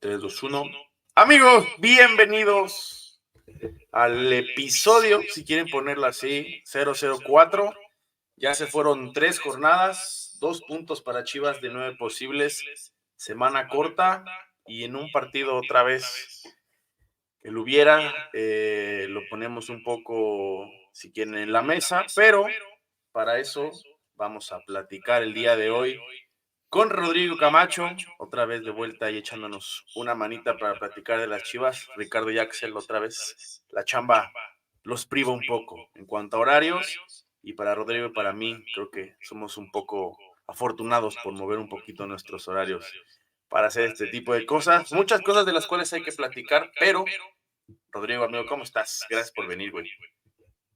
3, 2, 1. Amigos, bienvenidos al episodio, si quieren ponerlo así, 004. Ya se fueron 3 jornadas, 2 puntos para Chivas de 9 posibles, semana corta y en un partido otra vez que lo hubiera, lo ponemos un poco, si quieren, en la mesa, pero para eso vamos a platicar el día de hoy con Rodrigo Camacho, otra vez de vuelta y echándonos una manita para platicar de las Chivas. Ricardo y Axel, otra vez la chamba los priva un poco en cuanto a horarios, y para Rodrigo y para mí creo que somos un poco afortunados por mover un poquito nuestros horarios para hacer este tipo de cosas. Muchas cosas de las cuales hay que platicar, pero Rodrigo, amigo, ¿cómo estás? Gracias por venir, güey.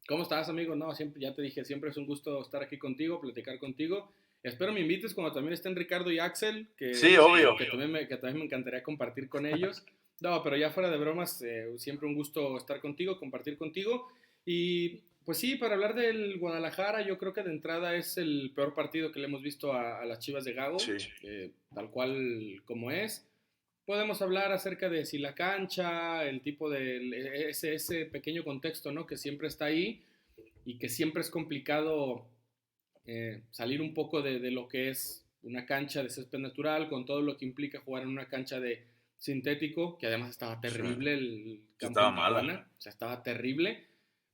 ¿Cómo estás, amigo? No, siempre, ya te dije, siempre es un gusto estar aquí contigo, platicar contigo. Espero me invites cuando también estén Ricardo y Axel, Sí, que, obvio. que también me encantaría compartir con ellos. No, pero ya fuera de bromas, siempre un gusto estar contigo, compartir contigo. Y pues sí, para hablar del Guadalajara, yo creo que de entrada es el peor partido que le hemos visto a las Chivas de Gago, Sí. tal cual como es. Podemos hablar acerca de si la cancha, el tipo de ese pequeño contexto, ¿no? Que siempre está ahí y que siempre es complicado salir un poco de lo que es una cancha de césped natural con todo lo que implica jugar en una cancha de sintético, que además estaba Sí. terrible el Sí, campo estaba en mala. Tijuana, o sea, estaba terrible.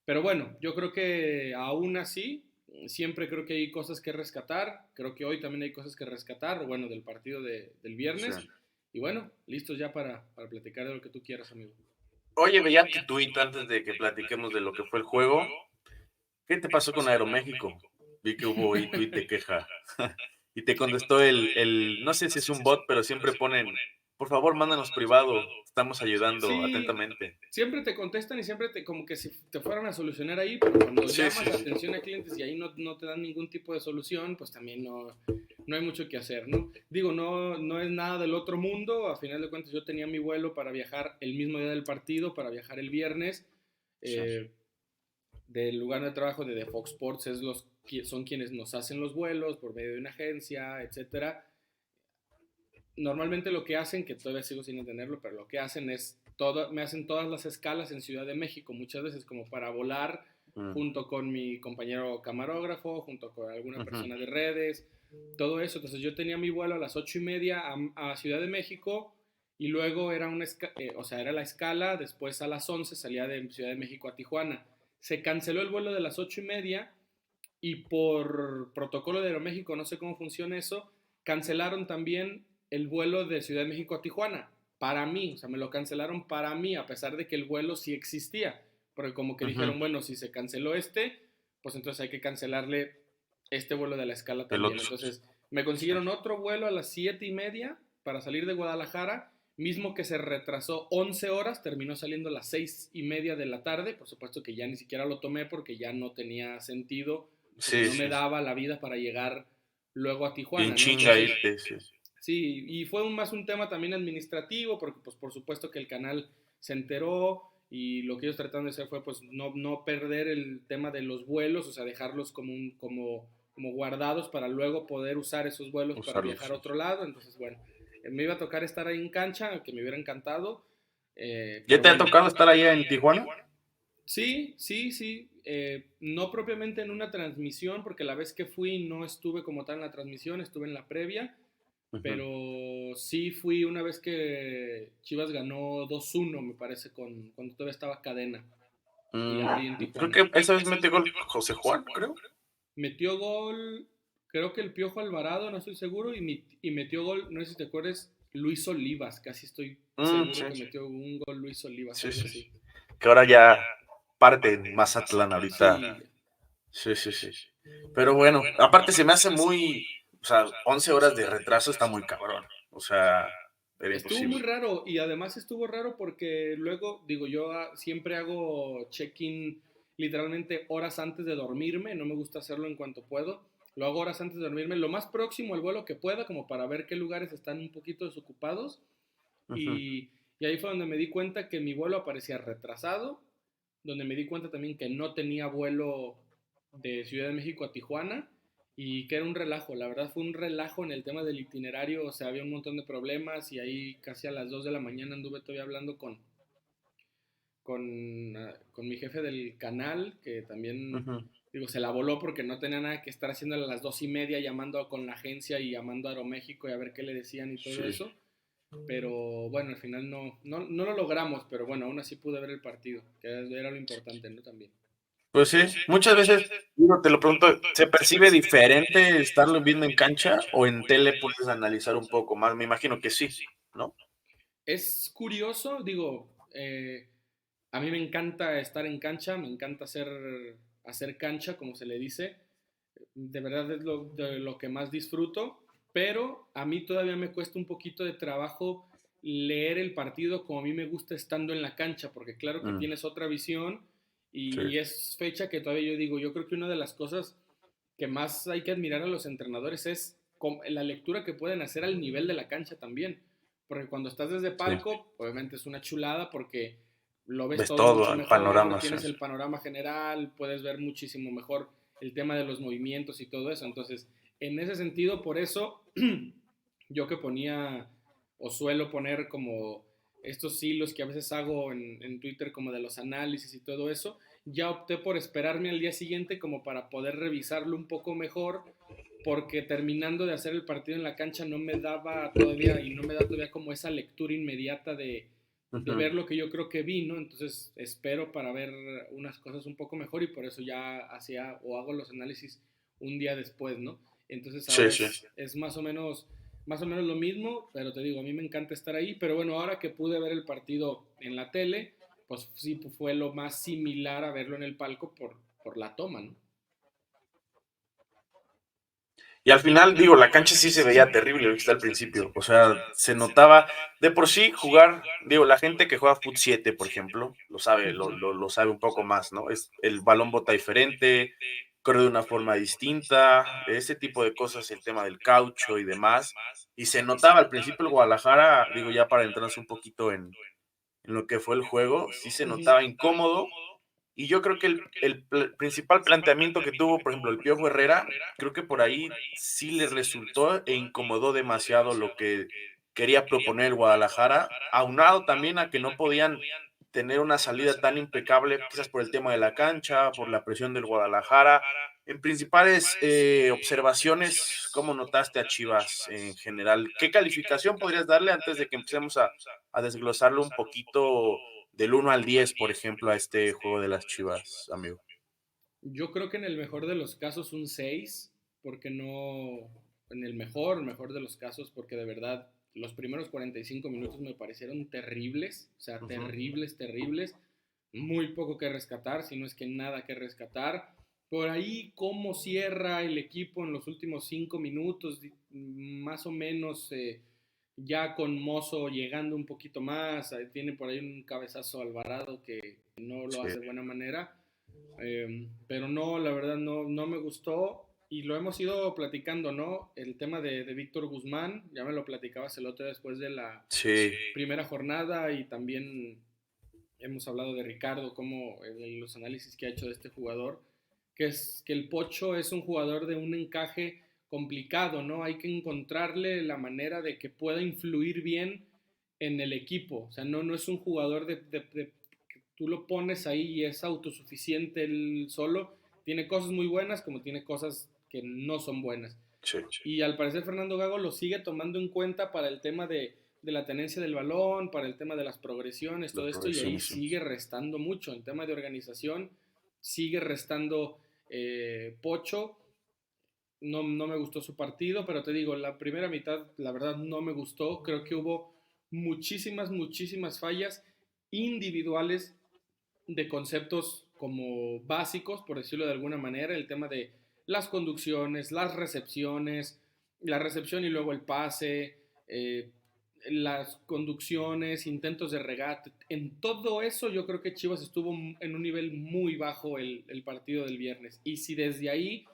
Pero bueno, yo creo que aún así, siempre creo que hay cosas que rescatar. Creo que hoy también hay cosas que rescatar, bueno, del partido del Sí. viernes. Y bueno, listos ya para platicar de lo que tú quieras, amigo. Oye, veía tu tuit antes de que platiquemos de lo que fue el juego. ¿Qué te pasó con Aeroméxico? Vi que hubo ahí tuit de queja. Y te contestó no sé si es un bot, pero siempre ponen, por favor, mándanos privado, estamos ayudando Sí, atentamente. siempre te contestan y siempre como que si te fueran a solucionar ahí, pero cuando Sí, sí, llamas a sí. atención a clientes y ahí no te dan ningún tipo de solución, pues también no hay mucho que hacer, ¿no? Digo, no es nada del otro mundo, a final de cuentas yo tenía mi vuelo para viajar el mismo día del partido, para viajar el viernes, Sí. eh, del lugar de trabajo de Fox Sports son quienes nos hacen los vuelos por medio de una agencia, etcétera. Normalmente lo que hacen, que todavía sigo sin entenderlo, pero lo que hacen es, me hacen todas las escalas en Ciudad de México, muchas veces como para volar Mm, junto con mi compañero camarógrafo, junto con alguna ujú. persona de redes, todo eso. Entonces yo tenía mi vuelo a las 8:30 a Ciudad de México y luego era o sea, era la escala, después a las 11 salía de Ciudad de México a Tijuana. Se canceló el vuelo de las 8:30 y por protocolo de Aeroméxico, no sé cómo funciona eso, cancelaron también el vuelo de Ciudad de México a Tijuana. Para mí, o sea, me lo cancelaron para mí, a pesar de que el vuelo sí existía. Porque como que Ujú. dijeron, bueno, si se canceló pues entonces hay que cancelarle este vuelo de la escala El también. otro. Entonces me Sí. consiguieron otro vuelo a las 7:30 para salir de Guadalajara, mismo que se retrasó 11 horas, terminó saliendo a las 6:30 de la tarde. Por supuesto que ya ni siquiera lo tomé porque ya no tenía sentido, porque Sí, no me sí. daba la vida para llegar luego a Y en Tijuana, ¿no? chinga Entonces, irte, sí. sí, y fue más un tema también administrativo, porque pues por supuesto que el canal se enteró y lo que ellos trataron de hacer fue pues no perder el tema de los vuelos, o sea, dejarlos como guardados para luego poder usar esos vuelos para Usarlos, viajar a sí. otro lado. Entonces, bueno, me iba a tocar estar ahí en cancha, que me hubiera encantado, ¿Ya pero te ha bueno. tocado estar allá en Tijuana? Sí, sí, sí. No propiamente en una transmisión, porque la vez que fui no estuve como tal en la transmisión, estuve en la previa, Ujú. pero sí fui una vez que Chivas ganó 2-1, me parece, cuando todavía estaba Cadena, y ahí en Creo Tijuana. que esa vez metió gol José Juan, creo. Metió gol, creo que el Piojo Alvarado, no estoy seguro, y metió gol, no sé si te acuerdas, Luis Olivas, casi estoy seguro Sí, que metió un gol Luis Olivas, sí, algo sí, sí. así. Que ahora ya parte en Mazatlán ahorita. Sí, Sí, sí, sí. Pero bueno, aparte se me hace muy, o sea, 11 horas de retraso está muy cabrón. O sea, era estuvo muy imposible. raro y además estuvo raro porque luego, digo, yo siempre hago check-in literalmente horas antes de dormirme, no me gusta hacerlo en cuanto puedo, lo hago horas antes de dormirme, lo más próximo al vuelo que pueda, como para ver qué lugares están un poquito desocupados Ujú. y ahí fue donde me di cuenta que mi vuelo aparecía retrasado, donde me di cuenta también que no tenía vuelo de Ciudad de México a Tijuana y que era un relajo, la verdad fue un relajo en el tema del itinerario, o sea, había un montón de problemas y ahí casi a las 2 de la mañana anduve todavía hablando con mi jefe del canal, que también, Ujú. digo, se la voló porque no tenía nada que estar haciendo a las 2:30 llamando con la agencia y llamando a Aeroméxico y a ver qué le decían y todo Sí. eso. Pero bueno, al final no lo logramos, pero bueno, aún así pude ver el partido, que era lo importante, ¿no? También. Pues sí, muchas veces, digo, te lo pregunto, ¿se percibe diferente estarlo viendo en cancha o en tele puedes analizar un poco más? Me imagino que sí, ¿no? Es curioso, digo, a mí me encanta estar en cancha, me encanta hacer cancha, como se le dice. De verdad es de lo que más disfruto, pero a mí todavía me cuesta un poquito de trabajo leer el partido como a mí me gusta estando en la cancha, porque claro que Mm, tienes otra visión sí, y es fecha que todavía yo digo, yo creo que una de las cosas que más hay que admirar a los entrenadores es la lectura que pueden hacer al nivel de la cancha también, porque cuando estás desde sí. palco, obviamente es una chulada porque lo ves Ves todo todo, mucho el mejor, panorama, sí. tienes el panorama general, puedes ver muchísimo mejor el tema de los movimientos y todo eso. Entonces, en ese sentido, por eso yo que ponía o suelo poner como estos hilos que a veces hago en Twitter como de los análisis y todo eso, ya opté por esperarme al día siguiente como para poder revisarlo un poco mejor, porque terminando de hacer el partido en la cancha no me daba todavía y no me da todavía como esa lectura inmediata de Ujú. ver lo que yo creo que vi, ¿no? Entonces espero para ver unas cosas un poco mejor y por eso ya hacía o hago los análisis un día después, ¿no? Entonces Sí, ahora sí. es más o menos lo mismo, pero te digo, a mí me encanta estar ahí, pero bueno, ahora que pude ver el partido en la tele, pues sí fue lo más similar a verlo en el palco por la toma, ¿no? Y al final, digo, la cancha sí se veía terrible, lo viste al principio. O sea, se notaba de por sí jugar, digo, la gente que juega Fut 7, por ejemplo, lo sabe, Ujú. lo sabe un poco más, ¿no? Es, el balón bota diferente, corre de una forma distinta, ese tipo de cosas, el tema del caucho y demás. Y se notaba al principio el Guadalajara, digo, ya para entrarnos un poquito en lo que fue el juego, sí se Ujú. notaba incómodo, y yo creo que principal planteamiento que tuvo, por ejemplo, el Piojo Herrera, creo que por ahí sí le resultó e incomodó demasiado lo que quería proponer el Guadalajara, aunado también a que no podían tener una salida tan impecable, quizás por el tema de la cancha, por la presión del Guadalajara. En principales observaciones, ¿cómo notaste a Chivas en general? ¿Qué calificación podrías darle antes de que empecemos a desglosarlo un poquito del 1 al 10, por ejemplo, a este juego de las Chivas, amigo? Yo creo que en el mejor de los casos un 6 porque no, en el mejor de los casos, porque de verdad los primeros 45 minutos me parecieron terribles, o sea, Ujú. terribles, terribles, muy poco que rescatar, si no es que nada que rescatar. Por ahí, cómo cierra el equipo en los últimos 5 minutos, más o menos, ya con Mozo llegando un poquito más, tiene por ahí un cabezazo Alvarado que no lo Sí. hace de buena manera. Pero no, la verdad no me gustó y lo hemos ido platicando, ¿no? El tema de Víctor Guzmán, ya me lo platicabas el otro día después de la Sí, primera jornada y también hemos hablado de Ricardo, como los análisis que ha hecho de este jugador, que es que el Pocho es un jugador de un encaje complicado, ¿no? Hay que encontrarle la manera de que pueda influir bien en el equipo, o sea, no es un jugador que tú lo pones ahí y es autosuficiente él solo, tiene cosas muy buenas como tiene cosas que no son buenas. sí, Y al parecer Fernando Gago lo sigue tomando en cuenta para el tema de la tenencia del balón, para el tema de las progresiones, las todo esto, y ahí progresiones, sí. sigue restando mucho. En tema de organización, sigue restando Pocho. No me gustó su partido, pero te digo, la primera mitad, la verdad, no me gustó. Creo que hubo muchísimas fallas individuales de conceptos como básicos, por decirlo de alguna manera, el tema de las conducciones, la recepción y luego el pase, las conducciones, intentos de regate, en todo eso yo creo que Chivas estuvo en un nivel muy bajo el partido del viernes. Y si desde ahí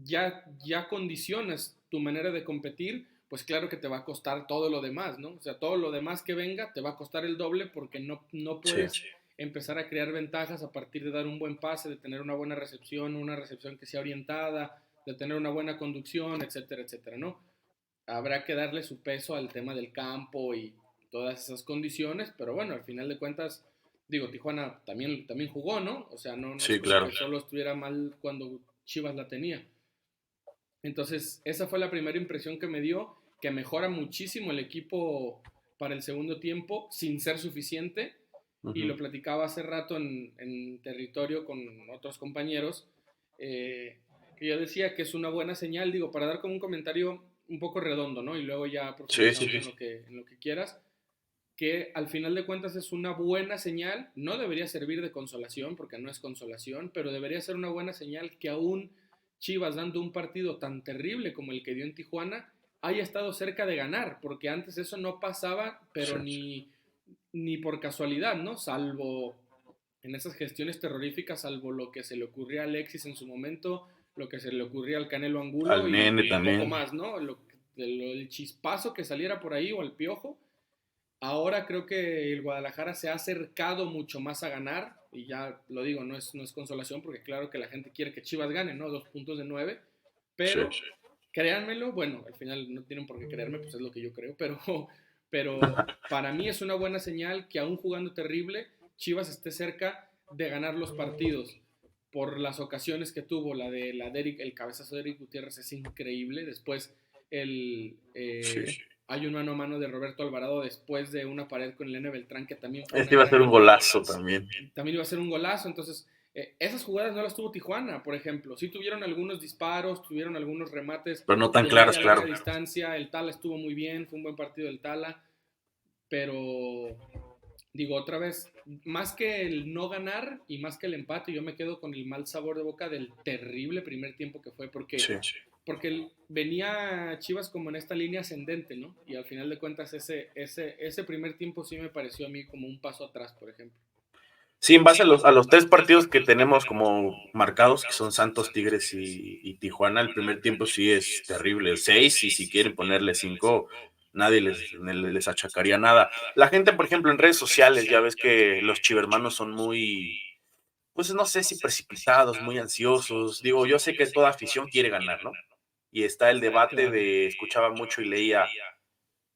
ya condicionas tu manera de competir, pues claro que te va a costar todo lo demás, ¿no? O sea, todo lo demás que venga te va a costar el doble porque no Sí. puedes empezar a crear ventajas a partir de dar un buen pase, de tener una buena recepción, una recepción que sea orientada, de tener una buena conducción, etcétera, etcétera, ¿no? Habrá que darle su peso al tema del campo y todas esas condiciones, pero bueno, al final de cuentas, digo, Tijuana también jugó, ¿no? O sea, no es Sí, como claro. que solo estuviera mal cuando Chivas la tenía. Entonces, esa fue la primera impresión que me dio, que mejora muchísimo el equipo para el segundo tiempo, sin ser suficiente. Y Uh-huh. lo platicaba hace rato en territorio con otros compañeros, que yo decía que es una buena señal, digo, para dar como un comentario un poco redondo, ¿no? Y luego ya Sí, sí, profundizamos sí. en lo que quieras, que al final de cuentas es una buena señal, no debería servir de consolación, porque no es consolación, pero debería ser una buena señal que aún Chivas, dando un partido tan terrible como el que dio en Tijuana, haya estado cerca de ganar, porque antes eso no pasaba, pero Sí. ni por casualidad, ¿no? Salvo en esas gestiones terroríficas, salvo lo que se le ocurría a Alexis en su momento, lo que se le ocurría al Canelo Angulo Al Nene y poco también. más, ¿no? El chispazo que saliera por ahí o el piojo. Ahora creo que el Guadalajara se ha acercado mucho más a ganar, y ya lo digo, no es consolación, porque claro que la gente quiere que Chivas gane, ¿no? 2 puntos de 9, Sí. pero créanmelo, bueno, al final no tienen por qué creerme, pues es lo que yo creo, pero para mí es una buena señal que aún jugando terrible, Chivas esté cerca de ganar los partidos por las ocasiones que tuvo, el cabezazo de Eric Gutiérrez es increíble, después Sí. hay un mano a mano de Roberto Alvarado después de una pared con Elena Beltrán que también fue una Este iba a gran ser un jugada, golazo también. también iba a ser un golazo, entonces esas jugadas no las tuvo Tijuana, por ejemplo. Sí tuvieron algunos disparos, tuvieron algunos remates Pero no tan de claros, media claro. larga distancia. El Tala estuvo muy bien, fue un buen partido del Tala. Pero digo otra vez, más que el no ganar y más que el empate, yo me quedo con el mal sabor de boca del terrible primer tiempo que fue, Sí. porque venía Chivas como en esta línea ascendente, ¿no? Y al final de cuentas ese primer tiempo sí me pareció a mí como un paso atrás, por ejemplo. Sí, en base a los tres partidos que tenemos como marcados, que son Santos, Tigres y Tijuana, el primer tiempo sí es terrible. 6, y si quieren ponerle 5, nadie les achacaría nada. La gente, por ejemplo, en redes sociales, ya ves que los chivermanos son muy, pues no sé si precipitados, muy ansiosos. Digo, yo sé que toda afición quiere ganar, ¿no? Y está el debate Claro. de, escuchaba mucho y leía,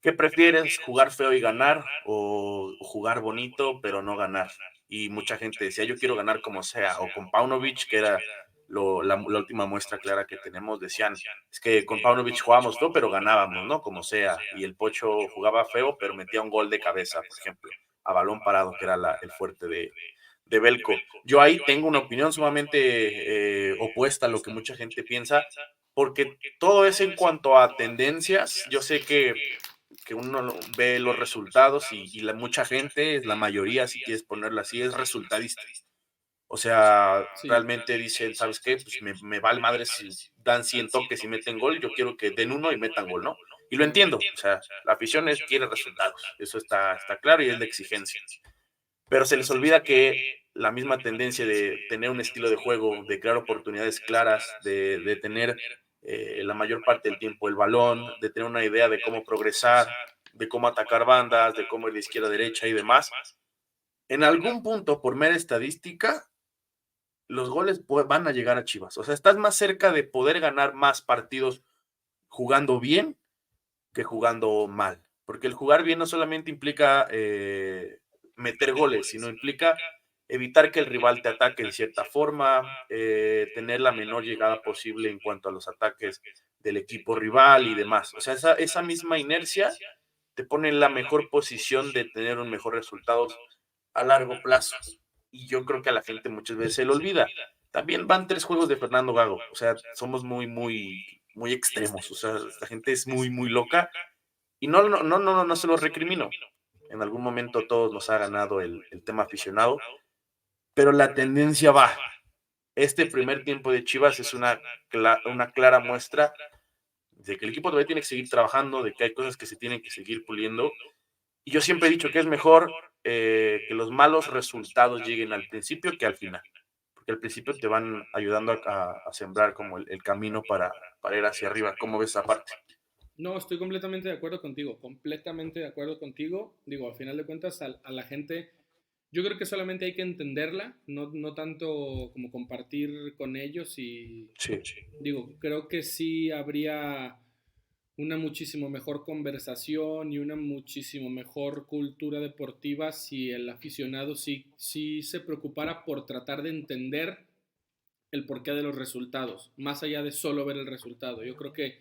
¿qué prefieres, jugar feo y ganar o jugar bonito pero no ganar? Y mucha gente decía, yo quiero ganar como sea, o con Paunovic, que era la última muestra clara que tenemos, decían, es que con Paunovic jugábamos feo pero ganábamos, ¿no? Como sea, y el Pocho jugaba feo pero metía un gol de cabeza, por ejemplo, a balón parado, que era el fuerte de Belko. Yo ahí tengo una opinión sumamente opuesta a lo que mucha gente piensa, porque todo es en cuanto a tendencias. Yo sé que uno ve los resultados y mucha gente, la mayoría, si quieres ponerlo así, es resultadista. O sea, Sí. realmente dicen, ¿sabes qué? Pues me vale madre si dan 100 toques y meten gol, yo quiero que den uno y metan gol, ¿no? Y lo Claro. entiendo, o sea, la afición quiere resultados, eso está claro y es la exigencia. Pero se les olvida que la misma tendencia de tener un estilo de juego, de crear oportunidades claras, de tener la mayor parte del tiempo el balón, de tener una idea de cómo progresar, de cómo atacar bandas, de cómo ir de izquierda a derecha y demás. En algún punto, por mera estadística, los goles van a llegar a Chivas. O sea, estás más cerca de poder ganar más partidos jugando bien que jugando mal. Porque el jugar bien no solamente implica meter goles, sino implica evitar que el rival te ataque de cierta forma, tener la menor llegada posible en cuanto a los ataques del equipo rival y demás. O sea, esa misma inercia te pone en la mejor posición de tener un mejor resultado a largo plazo. Y yo creo que a la gente muchas veces se le olvida. También van 3 juegos de Fernando Gago. O sea, somos muy extremos. O sea, la gente es muy loca. Y no se lo recrimino. En algún momento todos nos ha ganado el tema aficionado. Pero la tendencia va. Este primer tiempo de Chivas es una clara muestra de que el equipo todavía tiene que seguir trabajando, de que hay cosas que se tienen que seguir puliendo. Y yo siempre he dicho que es mejor que los malos resultados lleguen al principio que al final, porque al principio te van ayudando a sembrar como el camino para ir hacia arriba. ¿Cómo ves esa parte? No, estoy completamente de acuerdo contigo, completamente de acuerdo contigo. Digo, al final de cuentas, a la gente Yo creo que solamente hay que entenderla, no tanto como compartir con ellos y Sí, digo, creo que sí habría una muchísimo mejor conversación y una muchísimo mejor cultura deportiva si el aficionado sí se preocupara por tratar de entender el porqué de los resultados, más allá de solo ver el resultado. Yo creo que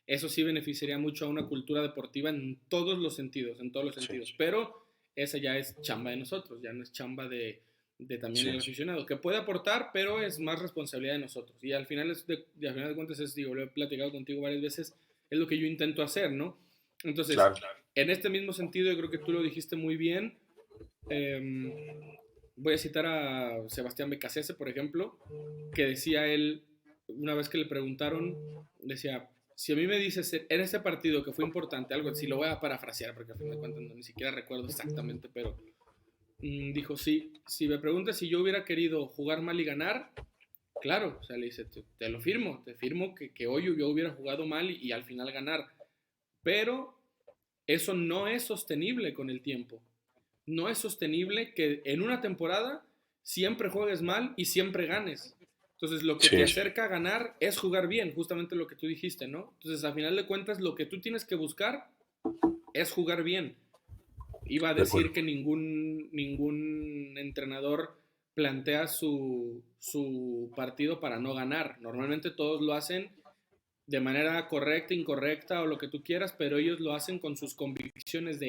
eso sí beneficiaría mucho a una cultura deportiva en todos los sentidos, en todos los sí, sentidos. Pero esa ya es chamba de nosotros, ya no es chamba de también el sí, aficionado, que puede aportar, pero es más responsabilidad de nosotros. Y al final, al final de cuentas, digo, lo he platicado contigo varias veces, es lo que yo intento hacer, ¿no? Entonces, claro. en este mismo sentido, yo creo que tú lo dijiste muy bien. Voy a citar a Sebastián Becasese, por ejemplo, que decía él, una vez que le preguntaron, decía, si a mí me dices en ese partido que fue importante, algo así, lo voy a parafrasear porque a fin de cuentas ni siquiera recuerdo exactamente, pero dijo, sí, si me preguntas si yo hubiera querido jugar mal y ganar, claro, o sea, le dice, te lo firmo, te firmo que hoy yo hubiera jugado mal y al final ganar, pero eso no es sostenible con el tiempo. No es sostenible que en una temporada siempre juegues mal y siempre ganes. Entonces, lo que te Sí, acerca a ganar es jugar bien, justamente lo que tú dijiste, ¿no? Entonces, a final de cuentas, lo que tú tienes que buscar es jugar bien. Iba a de acuerdo. decir que ningún entrenador plantea su partido para no ganar. Normalmente todos lo hacen de manera correcta, incorrecta o lo que tú quieras, pero ellos lo hacen con sus convicciones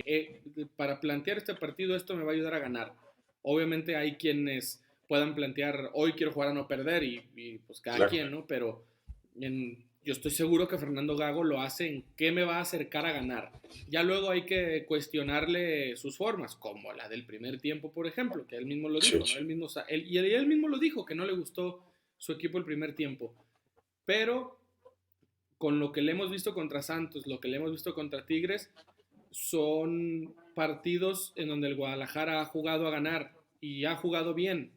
para plantear este partido esto me va a ayudar a ganar. Obviamente hay quienes puedan plantear hoy quiero jugar a no perder y pues cada Claro. quien, ¿no? Pero yo estoy seguro que Fernando Gago lo hace en qué me va a acercar a ganar. Ya luego hay que cuestionarle sus formas, como la del primer tiempo, por ejemplo, que él mismo lo Sí, dijo, ¿no? Él mismo lo dijo, que no le gustó su equipo el primer tiempo. Pero con lo que le hemos visto contra Santos, lo que le hemos visto contra Tigres, son partidos en donde el Guadalajara ha jugado a ganar y ha jugado bien.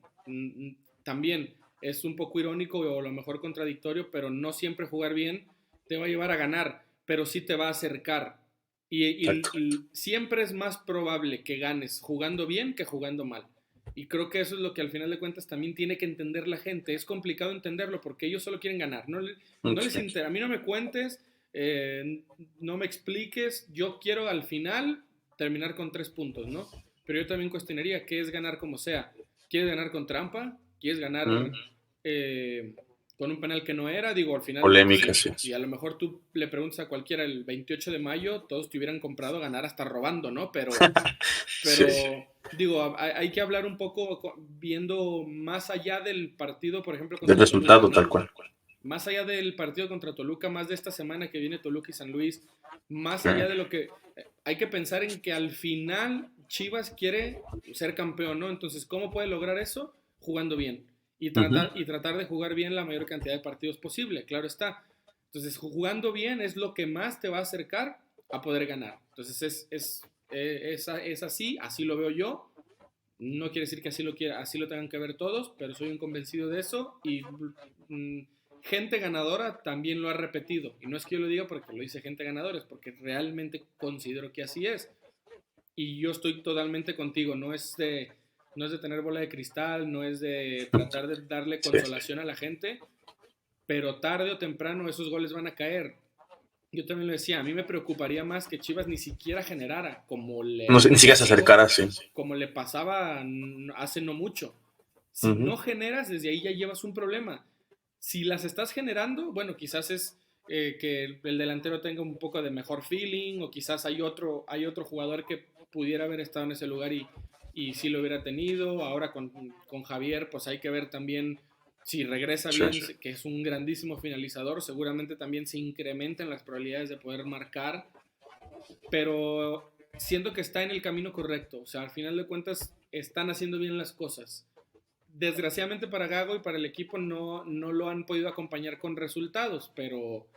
También es un poco irónico o a lo mejor contradictorio, pero no siempre jugar bien te va a llevar a ganar, pero sí te va a acercar. exacto. Y siempre es más probable que ganes jugando bien que jugando mal. Y creo que eso es lo que al final de cuentas también tiene que entender la gente. Es complicado entenderlo porque ellos solo quieren ganar. No les Sí, interesa. A mí no me cuentes, no me expliques. Yo quiero al final terminar con 3 puntos, ¿no? Pero yo también cuestionaría qué es ganar como sea. ¿Quieres ganar con trampa? ¿Quieres ganar eh, con un penal que no era? Digo, al final, polémica, sí. si a lo mejor tú le preguntas a cualquiera el 28 de mayo, todos te hubieran comprado ganar hasta robando, ¿no? Sí, Pero digo, hay que hablar un poco viendo más allá del partido, por ejemplo, del contra Toluca, resultado tal ¿no? cual. Más allá del partido contra Toluca, más de esta semana que viene Toluca y San Luis, más Sí, allá de lo que hay que pensar en que al final Chivas quiere ser campeón, ¿no? Entonces, ¿cómo puede lograr eso? Jugando bien y tratar de jugar bien la mayor cantidad de partidos posible, claro está. Entonces, jugando bien es lo que más te va a acercar a poder ganar. Entonces, es así, así lo veo yo. No quiere decir que así lo tengan que ver todos, pero soy un convencido de eso y mm, gente ganadora también lo ha repetido. Y no es que yo lo diga porque lo dice gente ganadora, es porque realmente considero que así es. Y yo estoy totalmente contigo, no es de tener bola de cristal, no es de tratar de darle sí. consolación a la gente, pero tarde o temprano esos goles van a caer. Yo también lo decía, a mí me preocuparía más que Chivas ni siquiera generara, No sé, ni siquiera se acercara así. como le pasaba hace no mucho. Si Ujú. no generas, desde ahí ya llevas un problema. Si las estás generando, bueno, quizás es que el delantero tenga un poco de mejor feeling o quizás hay otro jugador que pudiera haber estado en ese lugar y sí lo hubiera tenido. Ahora con Javier, pues hay que ver también si regresa Sí, bien, que es un grandísimo finalizador, seguramente también se incrementan las probabilidades de poder marcar, pero siento que está en el camino correcto. O sea, al final de cuentas están haciendo bien las cosas. Desgraciadamente para Gago y para el equipo no lo han podido acompañar con resultados, pero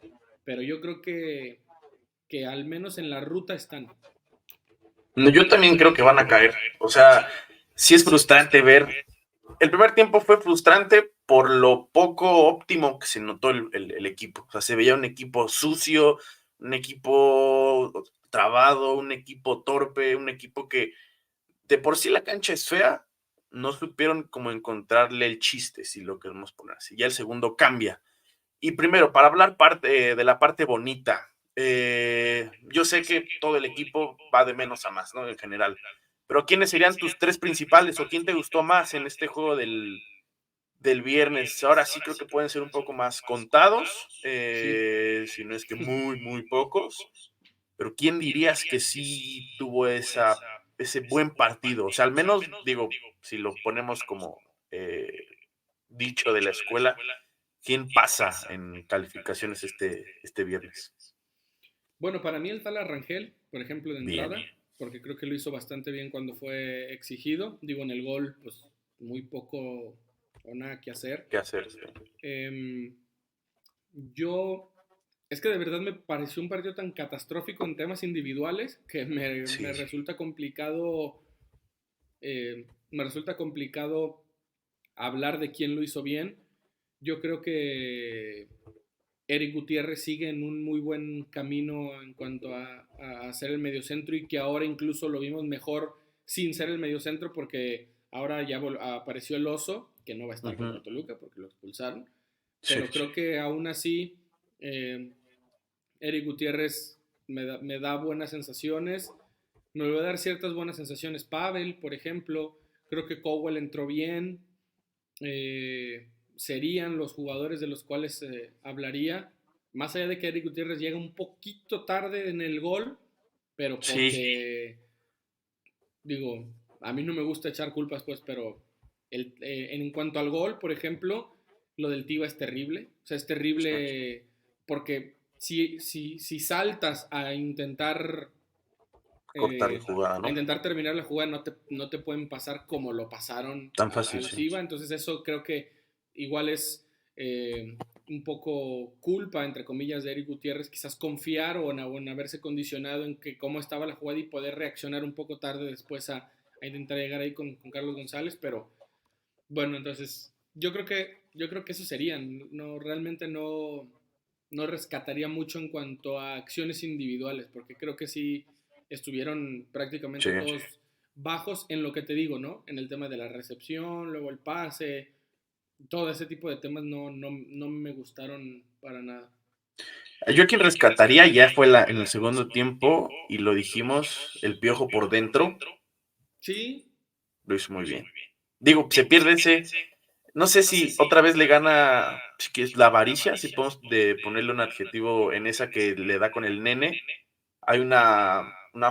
yo creo que al menos en la ruta están. no, yo también creo que van a caer. O sea, sí es frustrante ver. El primer tiempo fue frustrante por lo poco óptimo que se notó el equipo. O sea, se veía un equipo sucio, un equipo trabado, un equipo torpe, un equipo que de por sí la cancha es fea, no supieron cómo encontrarle el chiste, si lo queremos poner así. Ya el segundo cambia. Y primero, para hablar de la parte bonita, yo sé que todo el equipo va de menos a más, ¿no? En general. Pero ¿quiénes serían tus tres principales o quién te gustó más en este juego del viernes? Ahora sí creo que pueden ser un poco más contados, Sí. si no es que muy, muy pocos. Pero ¿quién dirías que sí tuvo ese buen partido? O sea, al menos, digo, si lo ponemos como dicho de la escuela, ¿quién pasa en calificaciones este viernes? Bueno, para mí el tal Arrangel, por ejemplo, de Bien, entrada, porque creo que lo hizo bastante bien cuando fue exigido. Digo, en el gol, pues muy poco o nada que hacer. ¿qué hacer? Em, yo, es que de verdad me pareció un partido tan catastrófico en temas individuales que me Sí, resulta complicado, me resulta complicado hablar de quién lo hizo bien. Yo creo que Eric Gutiérrez sigue en un muy buen camino en cuanto a ser el mediocentro y que ahora incluso lo vimos mejor sin ser el mediocentro porque ahora ya apareció el oso, que no va a estar ujú, contra Toluca porque lo expulsaron, sí. pero creo que aún así Eric Gutiérrez me da buenas sensaciones, me va a dar ciertas buenas sensaciones Pavel, por ejemplo, creo que Cowell entró bien, serían los jugadores de los cuales hablaría, más allá de que Eric Gutiérrez llega un poquito tarde en el gol, pero Sí, porque, digo, a mí no me gusta echar culpas, pues, pero en cuanto al gol, por ejemplo, lo del Tiva es terrible, o sea, es sí, terrible porque si saltas cortar la eh, jugada, a ¿no? intentar terminar la jugada, no te pueden pasar como lo pasaron Tan fácil, al sí. FIBA. Entonces eso creo que igual es un poco culpa, entre comillas, de Eric Gutiérrez, quizás confiar o en haberse condicionado en que cómo estaba la jugada y poder reaccionar un poco tarde después a intentar llegar ahí con Carlos González, pero bueno, entonces yo creo que eso serían, no, realmente no rescataría mucho en cuanto a acciones individuales, porque creo que sí estuvieron Sí. prácticamente todos bajos en lo que te digo, ¿no? En el tema de la recepción, luego el pase, todo ese tipo de temas no me gustaron para nada. Yo quien rescataría ya fue en el segundo tiempo, y lo dijimos, el Piojo por dentro, Sí, lo hizo muy bien. Digo, se pierde no sé si otra vez le gana, si quieres, la avaricia, si podemos ponerle un adjetivo en esa que le da con el nene. Hay una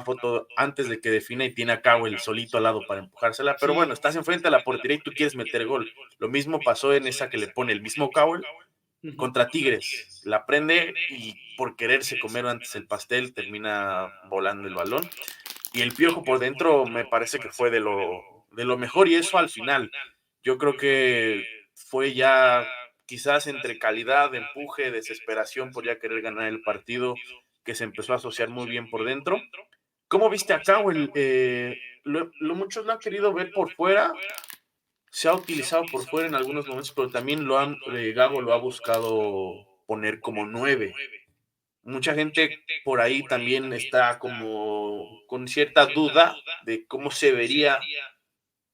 foto antes de que defina y tiene a Cowell solito al lado para empujársela, pero bueno, sí. estás enfrente a la portería y tú quieres meter gol. Lo mismo pasó en esa que le pone el mismo Cowell Ujú. contra Tigres. La prende y por quererse comer antes el pastel termina volando el balón. Y el Piojo por dentro me parece que fue de lo mejor, y eso al final. Yo creo que fue ya quizás entre calidad, empuje, desesperación por ya querer ganar el partido, que se empezó a asociar muy bien por dentro. ¿Cómo viste a Cowell? Muchos lo han querido ver por fuera, se ha utilizado por fuera en algunos momentos, pero también Gago lo ha buscado poner como 9. Mucha gente por ahí también está como con cierta duda de cómo se vería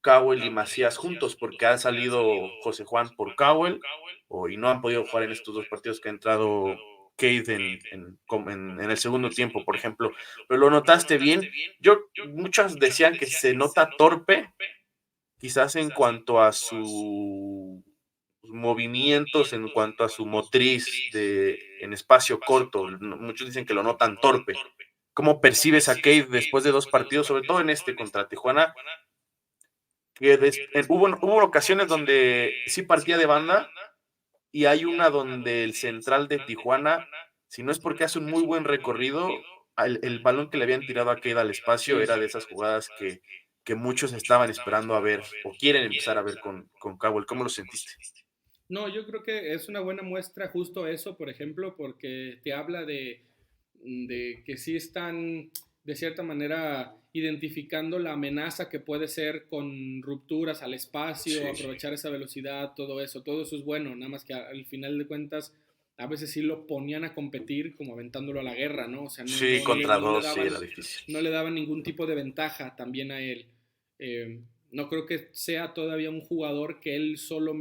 Cowell y Macías juntos, porque ha salido José Juan por Cowell, y no han podido jugar en estos dos partidos que ha entrado Cade en el segundo tiempo, por ejemplo. Pero lo notaste bien. Muchos decían que se nota torpe, quizás en cuanto a sus movimientos, en cuanto a su motriz en espacio corto. Muchos dicen que lo notan torpe. ¿Cómo percibes a Cade después de dos partidos, sobre todo en este contra Tijuana? Que hubo ocasiones donde sí partía de banda, y hay una donde el central de Tijuana, si no es porque hace un muy buen recorrido, el balón que le habían tirado a Keida al espacio Sí. era de esas jugadas que muchos estaban esperando a ver o quieren empezar a ver con Cowell. ¿Cómo lo sentiste? No, yo creo que es una buena muestra justo eso, por ejemplo, porque te habla de que sí están, de cierta manera, identificando la amenaza que puede ser con rupturas al espacio, Sí, aprovechar esa velocidad, todo eso es bueno, nada más que al final de cuentas a veces sí lo ponían a competir como aventándolo a la guerra, ¿no? O sea, sí, contra dos, sí, era difícil. no le daban ningún tipo de ventaja también a él. No creo que sea todavía un jugador que él solo,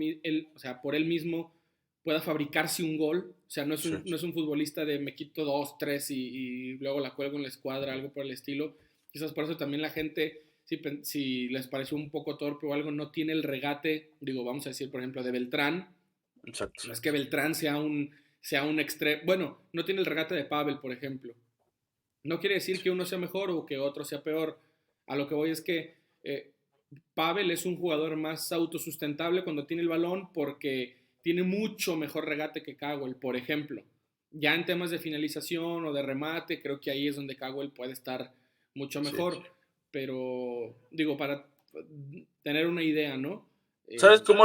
o sea, por él mismo pueda fabricarse un gol. O sea, Sí. no es un futbolista de me quito dos, tres y luego la cuelgo en la escuadra, algo por el estilo. Quizás por eso también la gente, si les pareció un poco torpe o algo, no tiene el regate, digo, vamos a decir, por ejemplo, de Beltrán. Exacto. No es que Beltrán sea un extremo. Bueno, no tiene el regate de Pavel, por ejemplo. No quiere decir que uno sea mejor o que otro sea peor. A lo que voy es que Pavel es un jugador más autosustentable cuando tiene el balón porque tiene mucho mejor regate que Cowell, por ejemplo. Ya en temas de finalización o de remate, creo que ahí es donde Cowell puede estar mucho Sí. mejor. Pero, digo, para tener una idea, ¿no? ¿Sabes cómo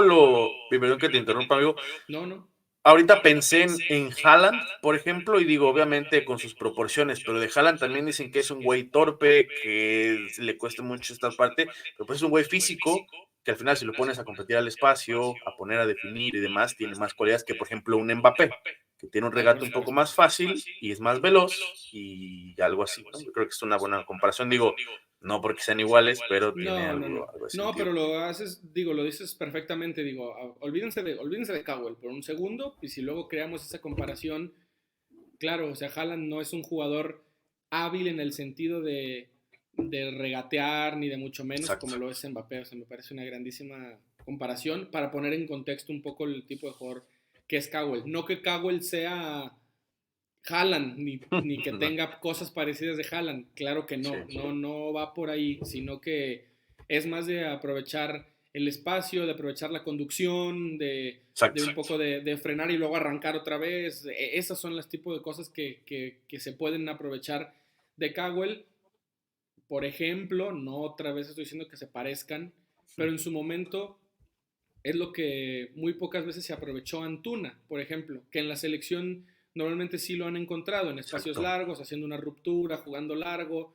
perdón que te interrumpa, amigo? No, no. Ahorita pensé en Haaland, por ejemplo, y digo, obviamente con sus proporciones, pero de Haaland también dicen que es un güey torpe, que le cuesta mucho esta parte, pero pues es un güey físico, que al final si lo pones a competir al espacio, a poner a definir y demás, tiene más cualidades que, por ejemplo, un Mbappé, que tiene un regate un poco más fácil y es más veloz y algo así, ¿no? Yo creo que es una buena comparación, digo, no porque sean iguales, pero tiene No, no, algo, no. algo de No, sentido. pero lo haces, digo, lo dices perfectamente, digo, olvídense de Cowell por un segundo, y si luego creamos esa comparación, claro, o sea, Haaland no es un jugador hábil en el sentido de regatear, ni de mucho menos, Exacto. como lo es Mbappé, o sea, me parece una grandísima comparación para poner en contexto un poco el tipo de jugador que es Cowell. No que Cowell sea Haaland, ni que No, tenga cosas parecidas de Haaland, claro que sí, no, no va por ahí, sino que es más de aprovechar el espacio, de aprovechar la conducción, de exacto. un poco de frenar y luego arrancar otra vez. Esas son las tipos de cosas que se pueden aprovechar de Cowell. Por ejemplo, no otra vez estoy diciendo que se parezcan, pero en su momento es lo que muy pocas veces se aprovechó Antuna, por ejemplo, que en la selección normalmente sí lo han encontrado en espacios Exacto. largos, haciendo una ruptura, jugando largo,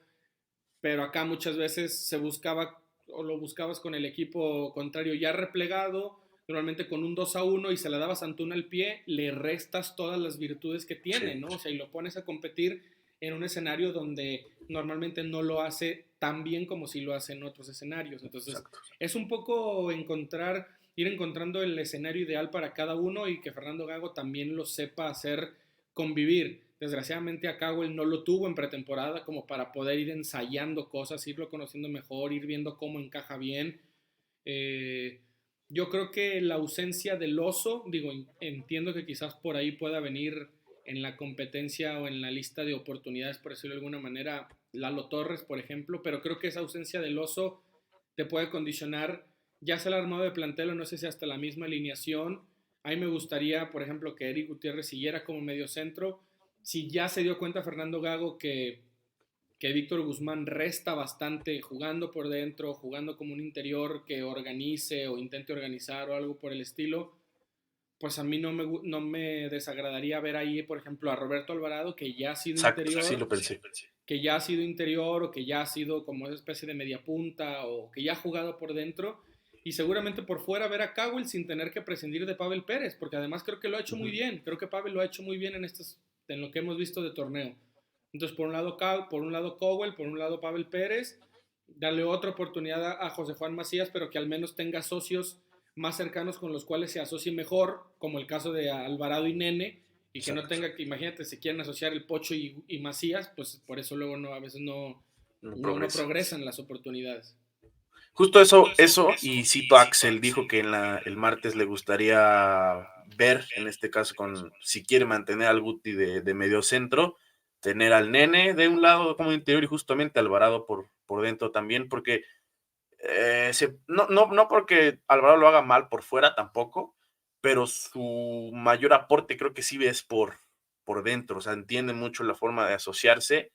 pero acá muchas veces se buscaba o lo buscabas con el equipo contrario ya replegado, normalmente con un 2-1 y se la dabas a Antuna al pie, le restas todas las virtudes que Sí, tiene, ¿no? O sea, y lo pones a competir en un escenario donde normalmente no lo hace tan bien como si lo hace en otros escenarios. Entonces, exacto. es un poco ir encontrando el escenario ideal para cada uno y que Fernando Gago también lo sepa hacer convivir. Desgraciadamente a Cowell no lo tuvo en pretemporada como para poder ir ensayando cosas, irlo conociendo mejor, ir viendo cómo encaja bien. Eh, yo creo que la ausencia del oso, digo, entiendo que quizás por ahí pueda venir en la competencia o en la lista de oportunidades, por decirlo de alguna manera, Lalo Torres, por ejemplo, pero creo que esa ausencia del oso te puede condicionar, ya sea el armado de plantel o no sé si hasta la misma alineación. A mí me gustaría, por ejemplo, que Eric Gutiérrez siguiera como medio centro. Si ya se dio cuenta Fernando Gago que Víctor Guzmán resta bastante jugando por dentro, jugando como un interior que organice o intente organizar o algo por el estilo, pues a mí no me desagradaría ver ahí, por ejemplo, a Roberto Alvarado, que ya ha sido Exacto, sí interior, lo pensé. que ya ha sido interior o que ya ha sido como esa especie de media punta o que ya ha jugado por dentro y seguramente por fuera ver a Cowell sin tener que prescindir de Pavel Pérez, porque además creo que lo ha hecho muy Uh-huh. bien, creo que Pavel lo ha hecho muy bien en lo que hemos visto de torneo. Entonces, por un lado Cowell, por un lado Pavel Pérez, darle otra oportunidad a José Juan Macías, pero que al menos tenga socios más cercanos con los cuales se asocie mejor, como el caso de Alvarado y Nene, y que no Exacto. tenga que, imagínate, se quieren asociar el Pocho y Macías, pues por eso luego no, a veces No no progresa. progresan las oportunidades. Justo eso, y Cito Axel dijo que el martes le gustaría ver, en este caso, si quiere mantener al Guti de medio centro, tener al Nene de un lado como interior y justamente Alvarado por dentro también, porque no porque Alvarado lo haga mal por fuera tampoco, pero su mayor aporte creo que sí es por dentro, o sea, entiende mucho la forma de asociarse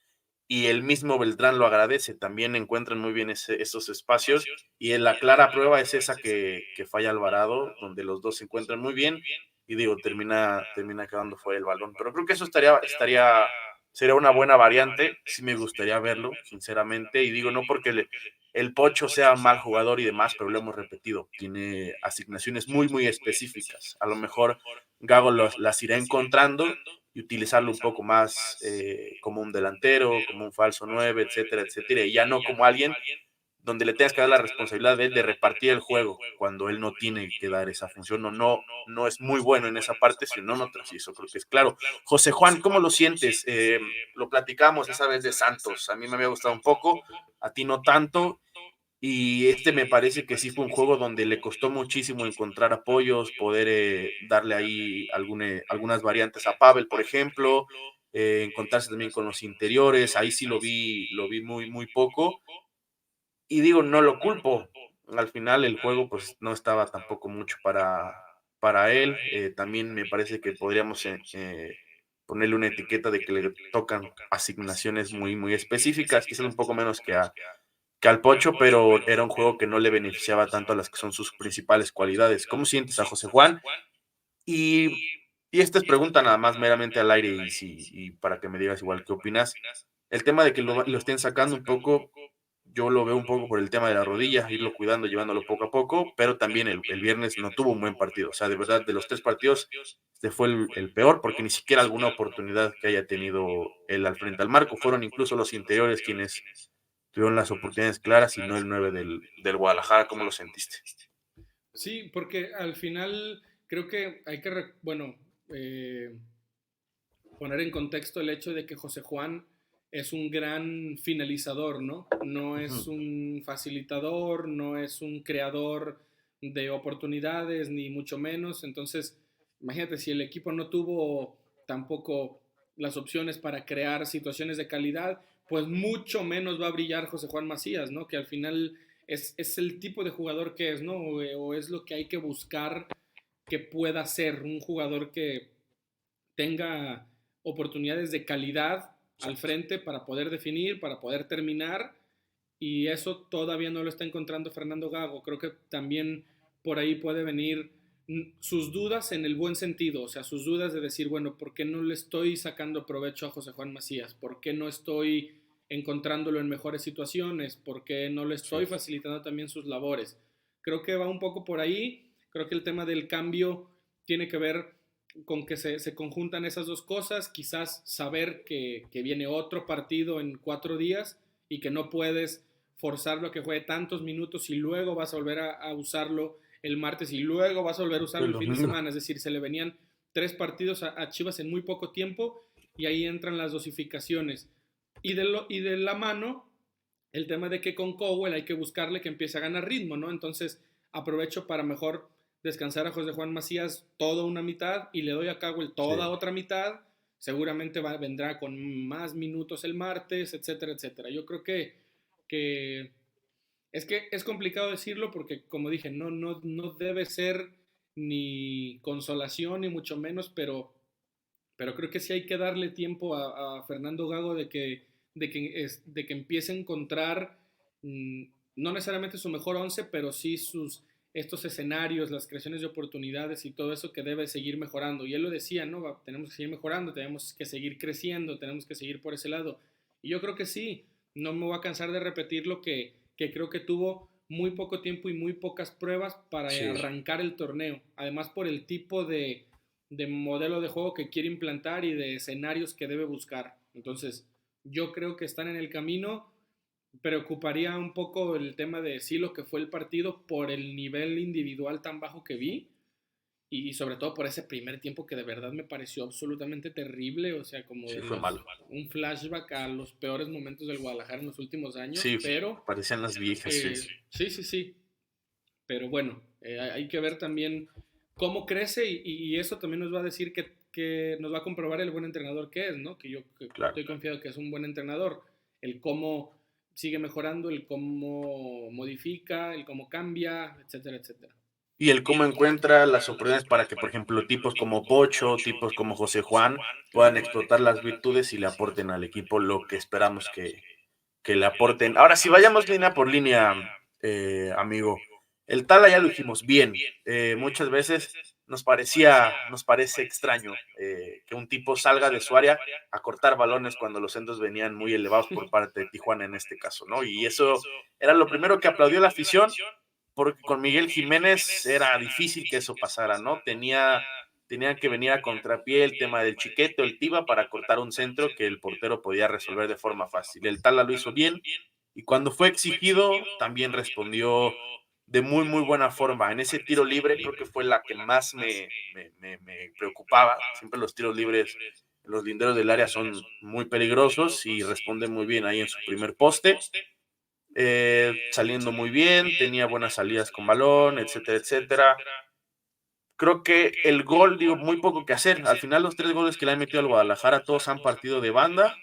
y el mismo Beltrán lo agradece, también encuentran muy bien esos espacios y en la clara prueba es esa que falla Alvarado, donde los dos se encuentran muy bien y digo, termina quedando fuera el balón, pero creo que eso sería una buena variante, sí me gustaría verlo, sinceramente, y digo, no porque el Pocho sea mal jugador y demás, pero lo hemos repetido, tiene asignaciones muy, muy específicas. A lo mejor Gago las irá encontrando y utilizarlo un poco más como un delantero, como un falso 9, etcétera, etcétera, y ya no como alguien donde le tengas que dar la responsabilidad de repartir el juego cuando él no tiene que dar esa función, o no es muy bueno en esa parte, sino en otras, y eso creo que es claro. José Juan, ¿cómo lo sientes? Lo platicamos esa vez de Santos, a mí me había gustado un poco, a ti no tanto, y me parece que sí fue un juego donde le costó muchísimo encontrar apoyos, poder darle ahí algunas variantes a Pavel, por ejemplo, encontrarse también con los interiores, ahí sí lo vi muy, muy poco, y digo, no lo culpo. Al final el juego pues no estaba tampoco mucho para él. También me parece que podríamos ponerle una etiqueta de que le tocan asignaciones muy, muy específicas, quizás un poco menos que al Pocho, pero era un juego que no le beneficiaba tanto a las que son sus principales cualidades. ¿Cómo sientes a José Juan? Y, y esta es pregunta nada más meramente al aire y para que me digas igual qué opinas. El tema de que lo estén sacando un poco, yo lo veo un poco por el tema de la rodilla, irlo cuidando, llevándolo poco a poco, pero también el viernes no tuvo un buen partido. O sea, de verdad, de los 3 partidos, este fue el peor, porque ni siquiera alguna oportunidad que haya tenido él al frente al marco. Fueron incluso los interiores quienes tuvieron las oportunidades claras y no el 9 del Guadalajara. ¿Cómo lo sentiste? Sí, porque al final creo que hay que, bueno, eh, poner en contexto el hecho de que José Juan es un gran finalizador, ¿no? No es Ujú. un facilitador, no es un creador de oportunidades, ni mucho menos. Entonces, imagínate, si el equipo no tuvo tampoco las opciones para crear situaciones de calidad, pues mucho menos va a brillar José Juan Macías, ¿no? Que al final es el tipo de jugador que es, ¿no? O es lo que hay que buscar que pueda ser un jugador que tenga oportunidades de calidad al Exacto. frente para poder definir, para poder terminar, y eso todavía no lo está encontrando Fernando Gago. Creo que también por ahí puede venir sus dudas en el buen sentido, o sea, sus dudas de decir, bueno, ¿por qué no le estoy sacando provecho a José Juan Macías? ¿Por qué no estoy encontrándolo en mejores situaciones? ¿Por qué no le Sí. estoy facilitando también sus labores? Creo que va un poco por ahí, creo que el tema del cambio tiene que ver con que se conjuntan esas dos cosas, quizás saber que viene otro partido en 4 días y que no puedes forzarlo a que juegue tantos minutos y luego vas a volver a usarlo el martes y luego vas a volver a usarlo El el fin de domingo. semana. Es decir, se le venían 3 partidos a Chivas en muy poco tiempo y ahí entran las dosificaciones. Y de la mano, el tema de que con Cowell hay que buscarle que empiece a ganar ritmo, ¿no? Entonces aprovecho para mejor descansar a José Juan Macías toda una mitad y le doy a Cowell toda Sí. otra mitad. Seguramente vendrá con más minutos el martes, etcétera, etcétera. Yo creo que que es complicado decirlo porque, como dije, no debe ser ni consolación ni mucho menos, pero creo que sí hay que darle tiempo a Fernando Gago de que empiece a encontrar, mmm, no necesariamente su mejor once, pero sí estos escenarios, las creaciones de oportunidades y todo eso que debe seguir mejorando. Y él lo decía, ¿no? Tenemos que seguir mejorando, tenemos que seguir creciendo, tenemos que seguir por ese lado. Y yo creo que sí, no me voy a cansar de repetir lo que creo que tuvo muy poco tiempo y muy pocas pruebas para Sí. arrancar el torneo. Además por el tipo de modelo de juego que quiere implantar y de escenarios que debe buscar. Entonces, yo creo que están en el camino. Preocuparía un poco el tema de sí lo que fue el partido por el nivel individual tan bajo que vi y sobre todo por ese primer tiempo que de verdad me pareció absolutamente terrible, o sea, como Sí, de fue malo. un flashback a los peores momentos del Guadalajara en los últimos años, Sí, pero parecían las viejas, sí. sí, sí, sí, pero bueno, hay que ver también cómo crece y eso también nos va a decir que nos va a comprobar el buen entrenador que es, ¿no? Que yo que Claro. estoy confiado que es un buen entrenador. El cómo sigue mejorando, el cómo modifica, el cómo cambia, etcétera, etcétera. Y el cómo encuentra las oportunidades para que, por ejemplo, tipos como Pocho, tipos como José Juan, puedan Claro. explotar las virtudes y le aporten al equipo lo que esperamos que le aporten. Ahora, si vayamos línea por línea, amigo, el Tala ya lo dijimos bien. Muchas veces nos parece extraño que un tipo salga de su área a cortar balones cuando los centros venían muy elevados por parte de Tijuana en este caso, ¿no? Y eso era lo primero que aplaudió la afición, porque con Miguel Jiménez era difícil que eso pasara, ¿no? Tenían que venir a contrapié el tema del Chiquete o el Tiba para cortar un centro que el portero podía resolver de forma fácil. El Tala lo hizo bien, Y cuando fue exigido, también respondió de muy, muy buena forma. En ese tiro libre creo que fue la que más me preocupaba. Siempre los tiros libres, los linderos del área son muy peligrosos y responde muy bien ahí en su primer poste. Saliendo muy bien, tenía buenas salidas con balón, etcétera, etcétera. Creo que el gol, digo, muy poco que hacer. Al final, los 3 goles que le han metido al Guadalajara, todos han partido de banda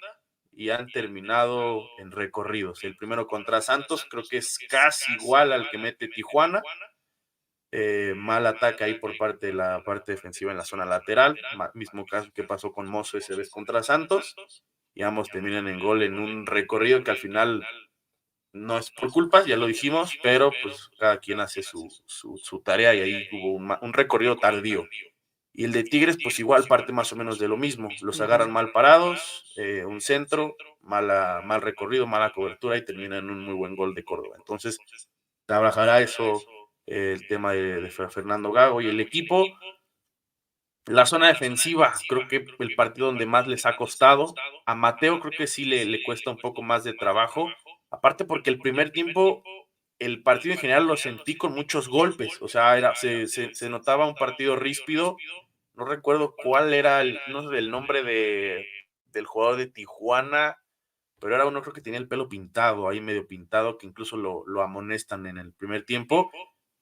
y han terminado en recorridos. El primero contra Santos, creo que es casi igual al que mete Tijuana. Mal ataque ahí por parte de la parte defensiva en la zona lateral. Mismo caso que pasó con Mozo ese vez contra Santos. Y ambos terminan en gol en un recorrido que al final no es por culpas, ya lo dijimos, pero pues cada quien hace su tarea y ahí hubo un recorrido tardío. Y el de Tigres, pues igual parte más o menos de lo mismo. Los agarran mal parados, un centro, mal recorrido, mala cobertura y termina en un muy buen gol de Córdoba. Entonces, trabajará eso el tema de Fernando Gago y el equipo. La zona defensiva, creo que el partido donde más les ha costado. A Mateo creo que sí le cuesta un poco más de trabajo. Aparte porque el primer tiempo, el partido en general lo sentí con muchos golpes. O sea, se notaba un partido ríspido. No recuerdo cuál era no sé, el nombre del jugador de Tijuana, pero era uno creo que tenía el pelo pintado, ahí medio pintado, que incluso lo amonestan en el primer tiempo.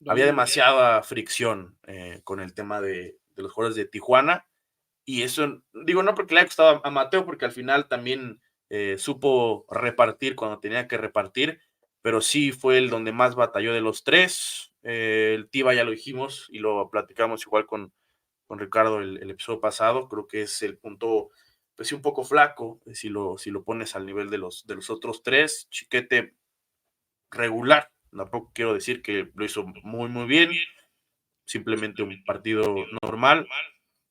Había Domínguez. demasiada fricción con el tema de los jugadores de Tijuana. Y eso, digo, no porque le haya costado a Mateo, porque al final también supo repartir cuando tenía que repartir, pero sí fue el donde más batalló de los 3. El Tiva ya lo dijimos y lo platicamos igual con Ricardo el episodio pasado. Creo que es el punto, pues sí, un poco flaco, si lo pones al nivel de los otros 3. Chiquete regular, tampoco quiero decir que lo hizo muy, muy bien, simplemente un partido normal.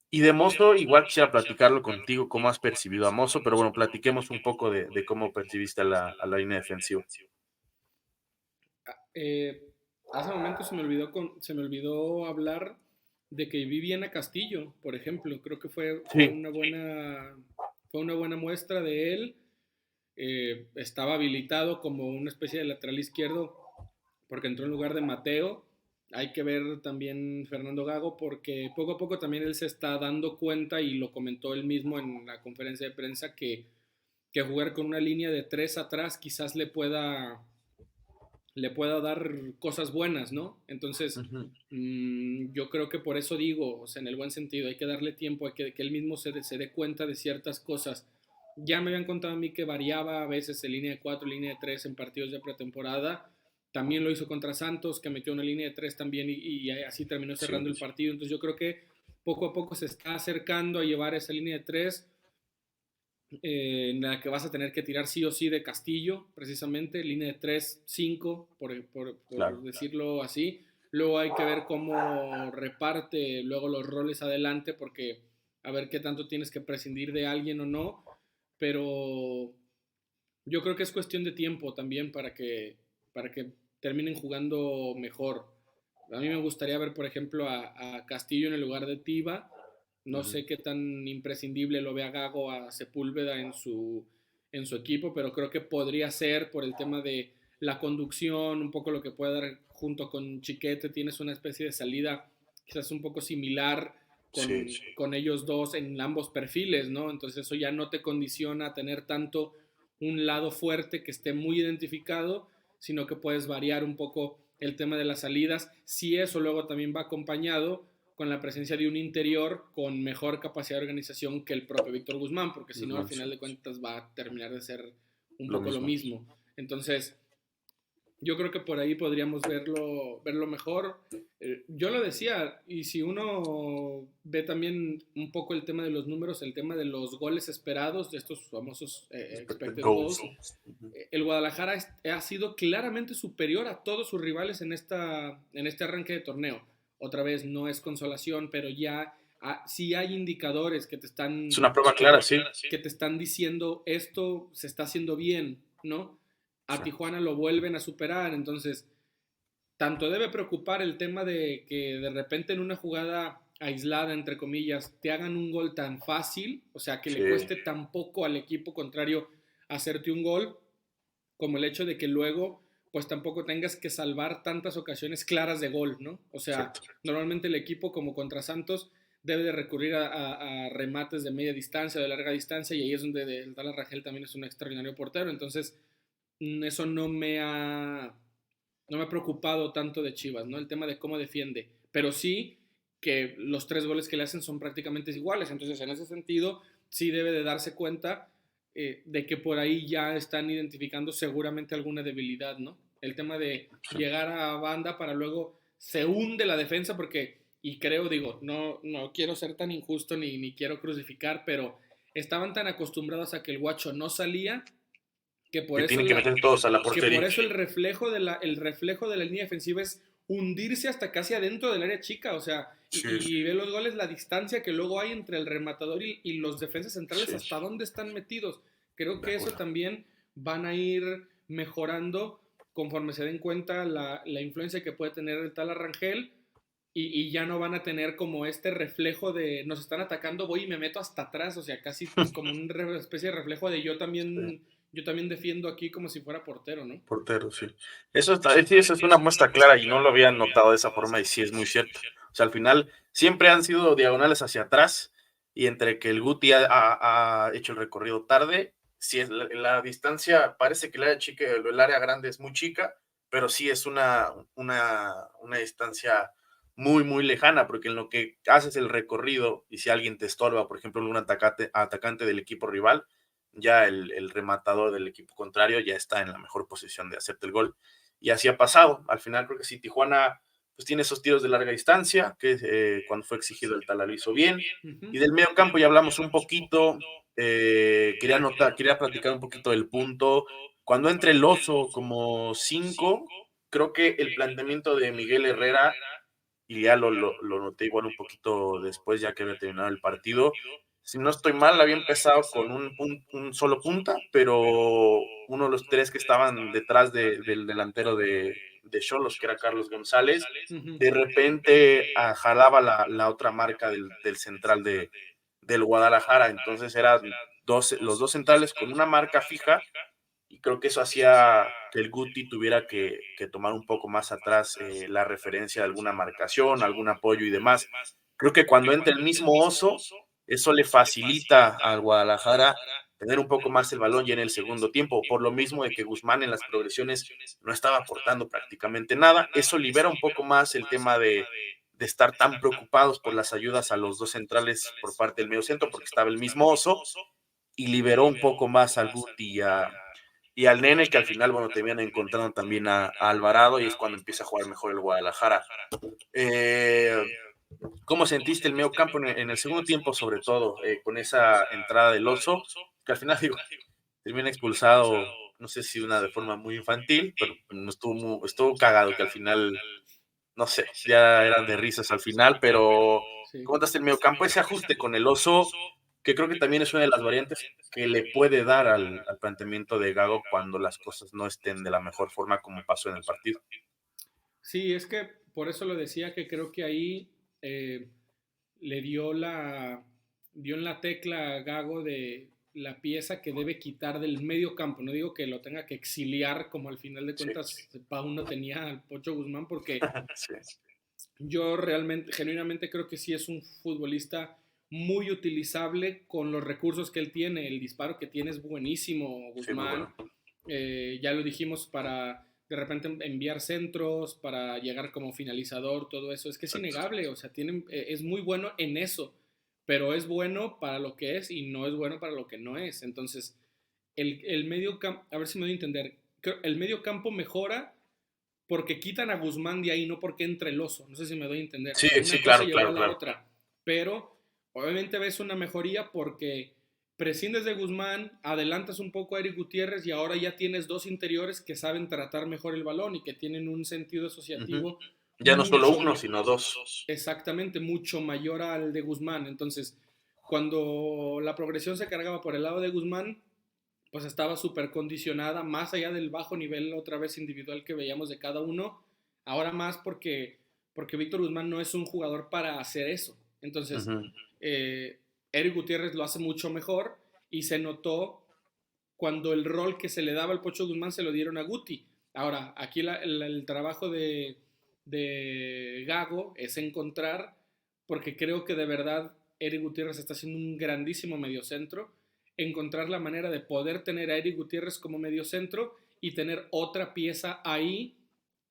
Y de Mozo, igual quisiera platicarlo contigo, cómo has percibido a Mozo, pero bueno, platiquemos un poco de cómo percibiste a la línea defensiva. Eh, Hace un momento se me olvidó hablar de que vi bien a Castillo, por ejemplo. Creo que Sí, fue una buena muestra de él. Estaba habilitado como una especie de lateral izquierdo porque entró en lugar de Mateo. Hay que ver también Fernando Gago porque poco a poco también él se está dando cuenta y lo comentó él mismo en la conferencia de prensa que jugar con una línea de 3 atrás quizás le pueda dar cosas buenas, ¿no? Entonces, uh-huh. yo creo que por eso digo, o sea, en el buen sentido, hay que darle tiempo, hay que él mismo se dé cuenta de ciertas cosas. Ya me habían contado a mí que variaba a veces en línea de 4, línea de 3 en partidos de pretemporada. También lo hizo contra Santos, que metió una línea de 3 también y así terminó Sí, cerrando el partido. Entonces yo creo que poco a poco se está acercando a llevar esa línea de 3 en la que vas a tener que tirar sí o sí de Castillo, precisamente, línea de 3-5, por claro. decirlo así. Luego hay que ver cómo reparte luego los roles adelante, porque a ver qué tanto tienes que prescindir de alguien o no, pero yo creo que es cuestión de tiempo también para que terminen jugando mejor. A mí me gustaría ver, por ejemplo, a Castillo en el lugar de Tiva. No Uh-huh. sé qué tan imprescindible lo vea Gago a Sepúlveda en su equipo, pero creo que podría ser por el tema de la conducción, un poco lo que puede dar junto con Chiquete. Tienes una especie de salida quizás un poco similar Sí, con ellos dos en ambos perfiles, ¿no? Entonces eso ya no te condiciona a tener tanto un lado fuerte que esté muy identificado, sino que puedes variar un poco el tema de las salidas, si eso luego también va acompañado con la presencia de un interior con mejor capacidad de organización que el propio Víctor Guzmán, porque si no, al uh-huh, sí. final de cuentas va a terminar de ser un Lo poco lo mismo. mismo. Entonces, yo creo que por ahí podríamos verlo mejor. Yo lo decía, y si uno ve también un poco el tema de los números, el tema de los goles esperados, de estos famosos Expected expected goals. goals, Uh-huh. el Guadalajara ha sido claramente superior a todos sus rivales en este arranque de torneo. Otra vez, no es consolación, pero ya sí hay indicadores Es una prueba clara, sí. que te están diciendo esto se está haciendo bien, ¿no? A Sí. Tijuana lo vuelven a superar, entonces tanto debe preocupar el tema de que de repente en una jugada aislada, entre comillas, te hagan un gol tan fácil, o sea, que le Sí. cueste tan poco al equipo contrario hacerte un gol, como el hecho de que luego pues tampoco tengas que salvar tantas ocasiones claras de gol, ¿no? O sea, Exacto. normalmente el equipo como contra Santos debe de recurrir a remates de media distancia, de larga distancia, y ahí es donde el Tala Rangel también es un extraordinario portero, entonces eso no me ha preocupado tanto de Chivas, ¿no? El tema de cómo defiende, pero sí que los 3 goles que le hacen son prácticamente iguales, entonces en ese sentido sí debe de darse cuenta de que por ahí ya están identificando seguramente alguna debilidad, ¿no? El tema de Sí. llegar a banda para luego se hunde la defensa porque, y creo, digo, no quiero ser tan injusto ni quiero crucificar, pero estaban tan acostumbrados a que el guacho no salía que por Que eso, tienen que meter todos a la portería. el reflejo de la línea defensiva es hundirse hasta casi adentro del área chica, o sea, Sí, y ve los goles, la distancia que luego hay entre el rematador y los defensas centrales, sí, hasta dónde están metidos. Creo de que eso acuerdo. también van a ir mejorando conforme se den cuenta la influencia que puede tener el tal Arrangel y ya no van a tener como este reflejo de nos están atacando, voy y me meto hasta atrás, o sea, casi como una especie de reflejo de Sí, yo también defiendo aquí como si fuera portero, ¿no? portero, sí. Sí, eso es una muestra clara y no lo había notado de esa forma y sí es muy cierto. O sea, al final siempre han sido diagonales hacia atrás y entre que el Guti ha hecho el recorrido tarde, sí es la distancia, parece que el área chica, el área grande es muy chica, pero sí es una distancia muy, muy lejana, porque en lo que haces el recorrido y si alguien te estorba, por ejemplo, un atacante del equipo rival, ya el rematador del equipo contrario ya está en la mejor posición de hacerte el gol. Y así ha pasado. Al final creo que sí, Tijuana pues tiene esos tiros de larga distancia, que cuando fue exigido el Tala lo hizo bien. Ujú. Y del medio campo ya hablamos un poquito. Quería platicar un poquito del punto. Cuando entre el Oso como 5, creo que el planteamiento de Miguel Herrera, y ya lo noté igual un poquito después, ya que había terminado el partido. Si no estoy mal, había empezado con un solo punta, pero uno de los tres que estaban detrás del delantero de Xolos, que era Carlos González, Ujú. de repente jalaba la otra marca del central del Guadalajara. Entonces eran los dos centrales con una marca fija y creo que eso hacía que el Guti tuviera que tomar un poco más atrás la referencia de alguna marcación, algún apoyo y demás. Creo que cuando entra el mismo Oso, eso le facilita al Guadalajara tener un poco más el balón ya en el segundo tiempo, por lo mismo de que Guzmán en las progresiones no estaba aportando prácticamente nada. Eso libera un poco más el tema de estar tan preocupados por las ayudas a los dos centrales por parte del mediocentro, porque estaba el mismo Oso, y liberó un poco más al Guti y al Nene, que al final, bueno, terminan encontrando también a Alvarado y es cuando empieza a jugar mejor el Guadalajara. Eh, ¿Cómo sentiste el medio campo en el segundo tiempo, sobre todo, con esa entrada del Oso? Que al final, digo, termina expulsado, no sé si una de forma muy infantil, pero no estuvo cagado que al final, no sé, ya eran de risas al final, pero Sí. ¿cómo está el medio campo? Ese ajuste con el Oso, que creo que también es una de las variantes que le puede dar al planteamiento de Gago cuando las cosas no estén de la mejor forma como pasó en el partido. Sí, es que por eso lo decía que creo que ahí eh, le dio en la tecla a Gago de la pieza que debe quitar del medio campo. No digo que lo tenga que exiliar como al final de Sí, cuentas Pauno tenía al Pocho Guzmán, porque sí, yo realmente, genuinamente creo que sí es un futbolista muy utilizable con los recursos que él tiene. El disparo que tiene es buenísimo, sí, muy Guzmán. bueno. Ya lo dijimos para de repente enviar centros, para llegar como finalizador, todo eso. Es que es Exacto. innegable, o sea, es muy bueno en eso, pero es bueno para lo que es y no es bueno para lo que no es. Entonces, el medio campo, a ver si me doy a entender, el medio campo mejora porque quitan a Guzmán de ahí, no porque entre el Oso. No sé si me doy a entender. O Sí, sea, una sí, cosa claro, llevó a claro, la claro. otra. Pero obviamente ves una mejoría porque prescindes de Guzmán, adelantas un poco a Eric Gutiérrez y ahora ya tienes dos interiores que saben tratar mejor el balón y que tienen un sentido Ujú. asociativo Ya no solo mucho, uno, sino dos. exactamente, mucho mayor al de Guzmán. Entonces, cuando la progresión se cargaba por el lado de Guzmán, pues estaba súper condicionada, más allá del bajo nivel otra vez individual que veíamos de cada uno, ahora más porque Víctor Guzmán no es un jugador para hacer eso. Entonces, Ujú. Eric Gutiérrez lo hace mucho mejor y se notó cuando el rol que se le daba al Pocho Guzmán se lo dieron a Guti. Ahora, aquí el trabajo de Gago es encontrar, porque creo que de verdad Eric Gutiérrez está haciendo un grandísimo mediocentro, encontrar la manera de poder tener a Eric Gutiérrez como mediocentro y tener otra pieza ahí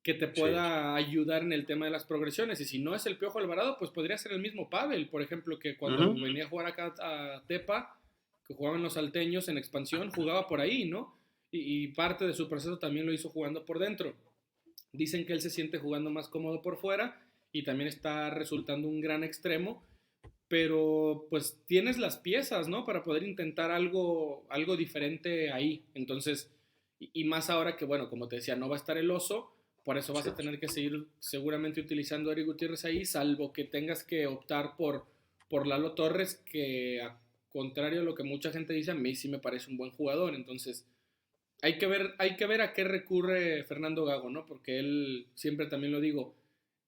que te pueda ayudar en el tema de las progresiones. Y si no es el Piojo Alvarado, pues podría ser el mismo Pavel, por ejemplo, que cuando venía a jugar acá a Tepa, que jugaban los salteños en expansión, jugaba por ahí, ¿no? Y parte de su proceso también lo hizo jugando por dentro. Dicen que él se siente jugando más cómodo por fuera y también está resultando un gran extremo, pero pues tienes las piezas, ¿no? Para poder intentar algo diferente ahí. Entonces, y más ahora que, bueno, como te decía, no va a estar el oso, por eso vas a tener que seguir seguramente utilizando a Eric Gutiérrez ahí, salvo que tengas que optar por Lalo Torres, que a contrario a lo que mucha gente dice, a mí sí me parece un buen jugador. Entonces, hay que ver a qué recurre Fernando Gago, ¿no? Porque él, siempre también lo digo,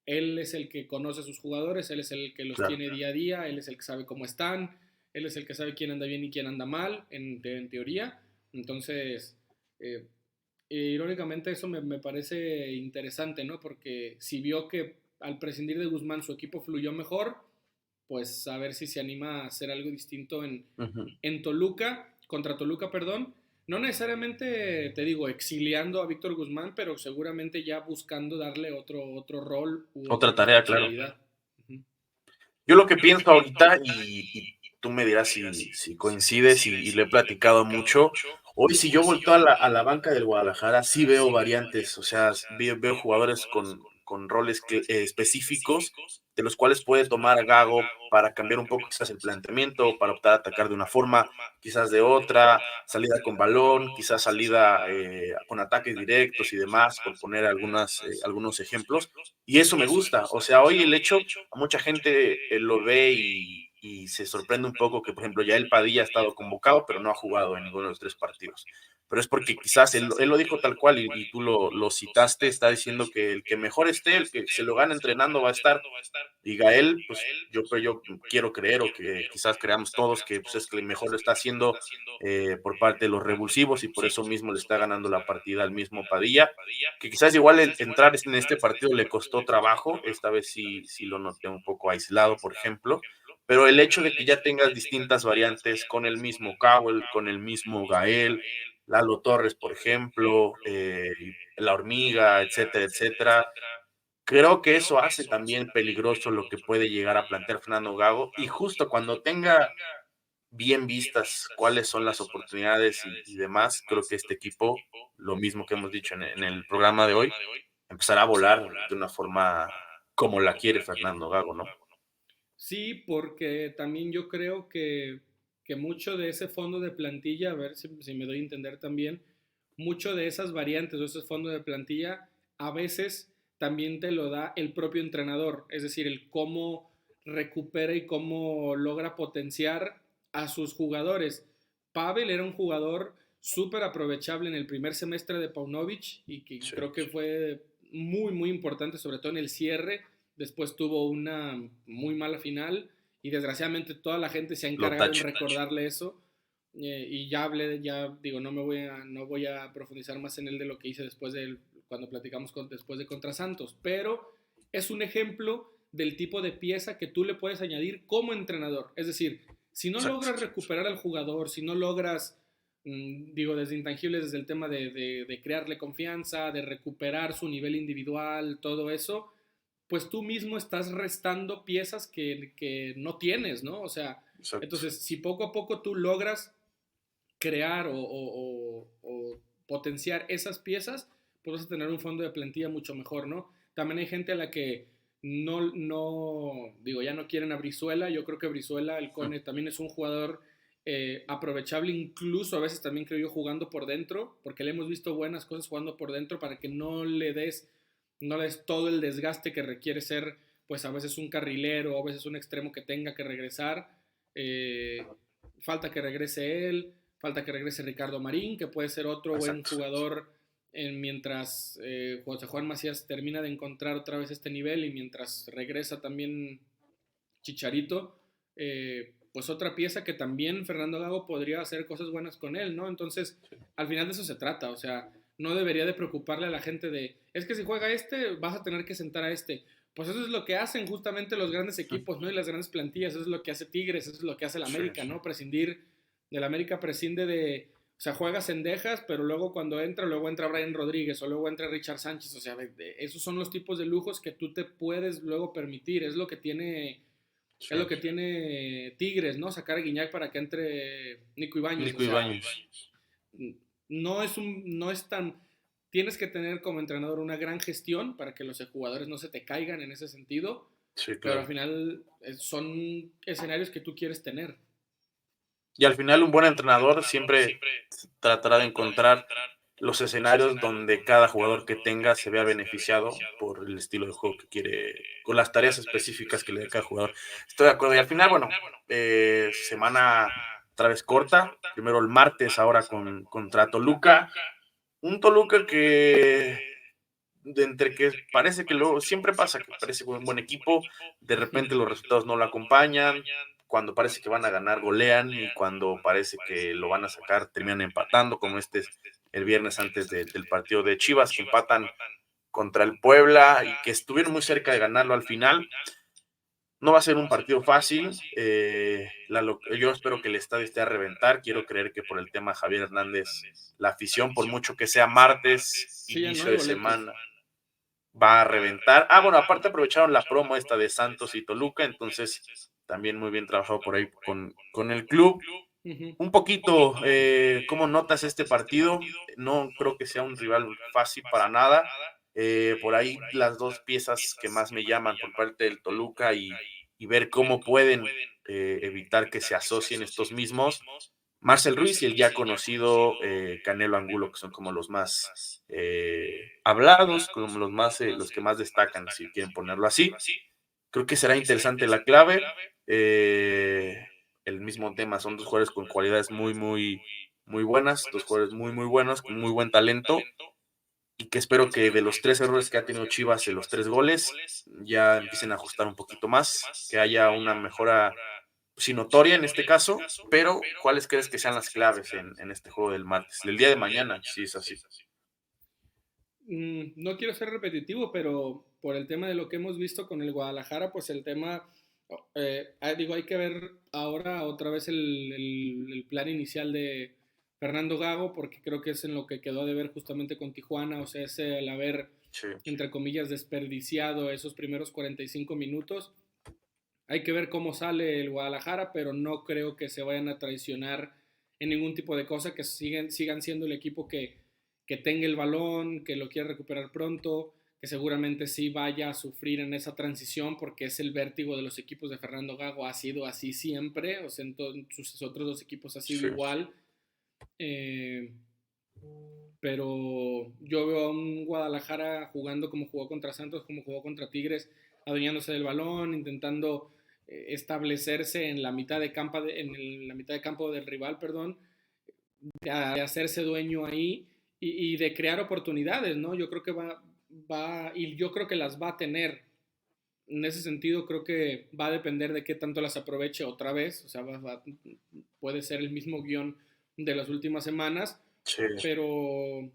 él es el que conoce a sus jugadores, él es el que los tiene día a día, él es el que sabe cómo están, él es el que sabe quién anda bien y quién anda mal, en teoría. Entonces, irónicamente eso me parece interesante, ¿no? Porque si vio que al prescindir de Guzmán su equipo fluyó mejor, pues a ver si se anima a hacer algo distinto en Toluca, contra Toluca, perdón. No necesariamente, te digo, exiliando a Víctor Guzmán, pero seguramente ya buscando darle otro rol u otra Otra tarea, claro. responsabilidad. Uh-huh. Yo lo que pienso ahorita, y tú me dirás si coincides, y lo he platicado mucho, hoy si yo volteo a la banca del Guadalajara, sí veo variantes, o sea, veo jugadores con roles específicos, de los cuales puede tomar Gago para cambiar un poco quizás el planteamiento, para optar a atacar de una forma, quizás de otra, salida con balón, quizás salida con ataques directos y demás, por poner algunos ejemplos, y eso me gusta. O sea, hoy el hecho, a mucha gente lo ve y se sorprende un poco que, por ejemplo, ya el Padilla ha estado convocado, pero no ha jugado en ninguno de los 3 partidos. Pero es porque quizás él lo dijo tal cual, y tú lo citaste, está diciendo que el que mejor esté, el que se lo gane entrenando va a estar. Y Gael, pues yo quiero creer, o que quizás creamos todos, que pues, es que mejor lo está haciendo por parte de los revulsivos, y por eso mismo le está ganando la partida al mismo Padilla, que quizás igual entrar en este partido le costó trabajo. Esta vez sí lo noté un poco aislado, por ejemplo, pero el hecho de que ya tengas distintas variantes con el mismo Cowell, con el mismo Gael, Lalo Torres, por ejemplo, la hormiga, etcétera, etcétera, creo que eso hace también peligroso lo que puede llegar a plantear Fernando Gago, y justo cuando tenga bien vistas cuáles son las oportunidades y demás, creo que este equipo, lo mismo que hemos dicho en el programa de hoy, empezará a volar de una forma como la quiere Fernando Gago, ¿no? Sí, porque también yo creo que mucho de ese fondo de plantilla, a ver si me doy a entender también, mucho de esas variantes o ese fondo de plantilla a veces también te lo da el propio entrenador, es decir, el cómo recupera y cómo logra potenciar a sus jugadores. Pavel era un jugador súper aprovechable en el primer semestre de Paunovic y que Sí. creo que fue muy, muy importante, sobre todo en el cierre. Después tuvo una muy mala final y desgraciadamente toda la gente se ha encargado en recordarle eso. Y ya hablé, ya digo, no voy a profundizar más en él de lo que hice cuando platicamos después de contra Santos, pero es un ejemplo del tipo de pieza que tú le puedes añadir como entrenador. Es decir, si no Exacto. logras recuperar al jugador, si no logras, digo, desde intangibles, desde el tema de crearle confianza, de recuperar su nivel individual, todo eso, pues tú mismo estás restando piezas que no tienes, ¿no? O sea, Exacto. entonces, si poco a poco tú logras crear o potenciar esas piezas, pues vas a tener un fondo de plantilla mucho mejor, ¿no? También hay gente a la que no digo, ya no quieren a Brizuela. Yo creo que Brizuela, el Cone, también es un jugador aprovechable, incluso a veces también creo yo jugando por dentro, porque le hemos visto buenas cosas jugando por dentro para que no le des todo el desgaste que requiere ser, pues a veces un carrilero, o a veces un extremo que tenga que regresar. Falta que regrese él, falta que regrese Ricardo Marín, que puede ser otro buen jugador mientras José Juan Macías termina de encontrar otra vez este nivel y mientras regresa también Chicharito. pues otra pieza que también Fernando Gago podría hacer cosas buenas con él, ¿no? Entonces, al final de eso se trata, o sea, no debería de preocuparle a la gente de, es que si juega este, vas a tener que sentar a este. Pues eso es lo que hacen justamente los grandes equipos, ¿no? Y las grandes plantillas, eso es lo que hace Tigres, eso es lo que hace el Sí, América, ¿no? Prescindir, del América prescinde de, o sea, juega Cendejas, pero luego cuando entra, luego entra Brian Rodríguez o luego entra Richard Sánchez, o sea, esos son los tipos de lujos que tú te puedes luego permitir, sí. es lo que tiene Tigres, ¿no? Sacar a Guiñac para que entre Nico Ibáñez. O Nico sea, Ibáñez. no es tan. Tienes que tener como entrenador una gran gestión para que los jugadores no se te caigan en ese sentido, Sí, pero al claro. final son escenarios que tú quieres tener. Y al final un buen entrenador siempre tratará de encontrar los escenarios donde cada jugador que tenga se vea beneficiado por el estilo de juego que quiere, con las tareas específicas que le dé cada jugador. Estoy de acuerdo. Y al final, bueno, semana otra vez corta. Primero el martes, ahora contra Toluca. Un Toluca que de entre que parece que luego siempre pasa que parece un buen equipo, de repente los resultados no lo acompañan, cuando parece que van a ganar golean y cuando parece que lo van a sacar terminan empatando, como este es el viernes antes del partido de Chivas, que empatan contra el Puebla y que estuvieron muy cerca de ganarlo al final. No va a ser un partido fácil. Yo espero que el estadio esté a reventar. Quiero creer que por el tema Javier Hernández, la afición, por mucho que sea martes, Sí, ya no inicio hay de boletos. semana, va a reventar. Bueno, aparte aprovecharon la promo esta de Santos y Toluca, entonces también muy bien trabajado por ahí con el club. Ujú. Un poquito, ¿cómo notas este partido? No creo que sea un rival fácil para nada. Por ahí las dos piezas que más me llaman por parte del Toluca y ver cómo pueden evitar que se asocien estos mismos. Marcel Ruiz y el ya conocido Canelo Angulo, que son como los más hablados, como los que más destacan, si quieren ponerlo así. Creo que será interesante la clave. El mismo tema, son dos jugadores con cualidades muy buenas, dos jugadores muy buenos, con muy buen talento, y que espero que de los 3 errores que ha tenido Chivas en los 3 goles, ya empiecen a ajustar un poquito más, que haya una mejora sí, notoria en este caso, pero ¿cuáles crees que sean las claves en este juego del martes? Del día de mañana, si es así. No quiero ser repetitivo, pero por el tema de lo que hemos visto con el Guadalajara, pues el tema, digo, hay que ver ahora otra vez el plan inicial de Fernando Gago, porque creo que es en lo que quedó de ver justamente con Tijuana, o sea, es el haber, Sí. entre comillas, desperdiciado esos primeros 45 minutos. Hay que ver cómo sale el Guadalajara, pero no creo que se vayan a traicionar en ningún tipo de cosa, que sigan siendo el equipo que tenga el balón, que lo quiera recuperar pronto, que seguramente sí vaya a sufrir en esa transición, porque es el vértigo de los equipos de Fernando Gago, ha sido así siempre, o sea, en sus otros dos equipos ha sido Sí. igual. Eh, pero yo veo a un Guadalajara jugando como jugó contra Santos, como jugó contra Tigres, adueñándose del balón, intentando establecerse en la mitad de campo, la mitad de campo del rival, perdón, de hacerse dueño ahí y de crear oportunidades, ¿no? Yo creo que y yo creo que las va a tener. En ese sentido, creo que va a depender de qué tanto las aproveche otra vez. O sea, puede ser el mismo guión de las últimas semanas, Sí. pero,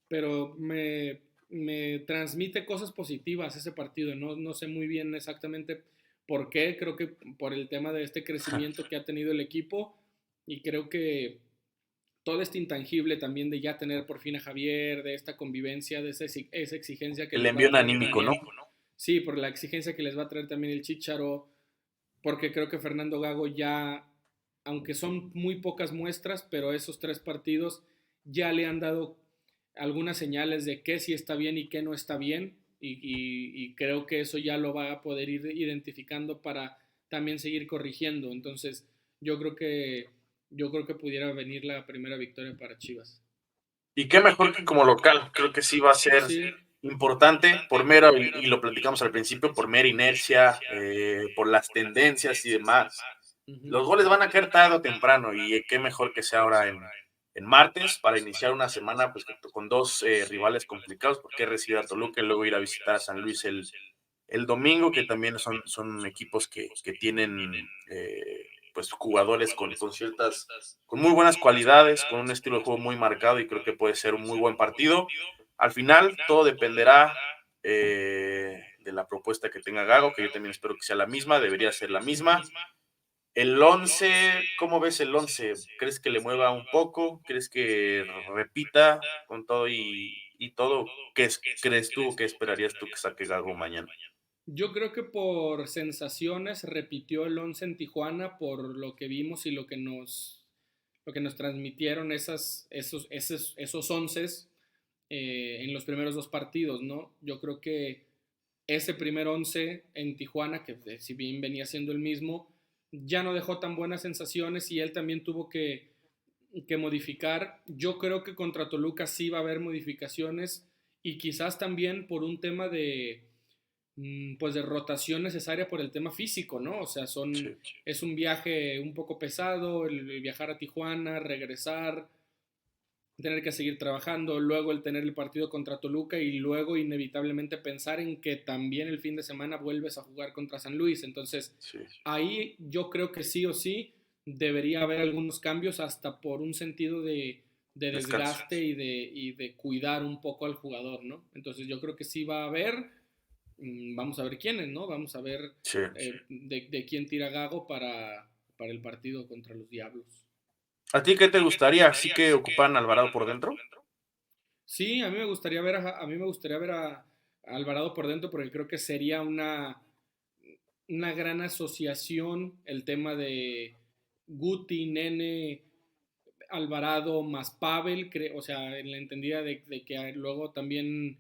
pero me transmite cosas positivas ese partido. No sé muy bien exactamente por qué. Creo que por el tema de este crecimiento que ha tenido el equipo y creo que todo este intangible también de ya tener por fin a Javier, de esta convivencia, de esa exigencia que El les va a envío traer anímico, también. ¿no? Sí, por la exigencia que les va a traer también el Chicharo, porque creo que Fernando Gago ya, aunque son muy pocas muestras, pero esos 3 partidos ya le han dado algunas señales de qué sí está bien y qué no está bien, y creo que eso ya lo va a poder ir identificando para también seguir corrigiendo. Entonces, yo creo que yo creo que pudiera venir la primera victoria para Chivas. Y qué mejor que como local, creo que sí va a ser Sí. importante por mero, y lo platicamos al principio, por mera inercia, por las tendencias y demás. Ujú. Los goles van a caer tarde o temprano y qué mejor que sea ahora en martes para iniciar una semana pues con dos rivales complicados, porque recibir a Toluca y luego ir a visitar a San Luis el domingo, que también son equipos que tienen pues jugadores con muy buenas cualidades, con un estilo de juego muy marcado y creo que puede ser un muy buen partido. Al final todo dependerá de la propuesta que tenga Gago, que yo también espero que sea la misma, debería ser la misma. El 11, ¿cómo ves el 11? ¿Crees que le mueva un poco? ¿Crees que repita con todo y todo? ¿Crees tú o qué esperarías tú que saque Gago mañana? Yo creo que por sensaciones repitió el 11 en Tijuana por lo que vimos y lo que nos transmitieron esos onces en los primeros dos partidos, ¿no? Yo creo que ese primer once en Tijuana, que si bien venía siendo el mismo, ya no dejó tan buenas sensaciones y él también tuvo que modificar. Yo creo que contra Toluca sí va a haber modificaciones y quizás también por un tema pues de rotación necesaria por el tema físico, ¿no? O sea, Sí, es un viaje un poco pesado, el viajar a Tijuana, regresar, tener que seguir trabajando, luego el tener el partido contra Toluca y luego inevitablemente pensar en que también el fin de semana vuelves a jugar contra San Luis. Entonces, sí. ahí yo creo que sí o sí debería haber algunos cambios hasta por un sentido de Descanso. desgaste y de cuidar un poco al jugador, ¿no? Entonces yo creo que sí va a haber, vamos a ver quiénes, ¿no? Vamos a ver Sí. de quién tira Gago para el partido contra los Diablos. ¿A ti qué te gustaría? ¿Sí que ocuparan a Alvarado por dentro? Sí, a mí me gustaría ver a mí me gustaría ver a Alvarado por dentro porque creo que sería una gran asociación el tema de Guti, Nene, Alvarado más Pavel, o sea, en la entendida de que luego también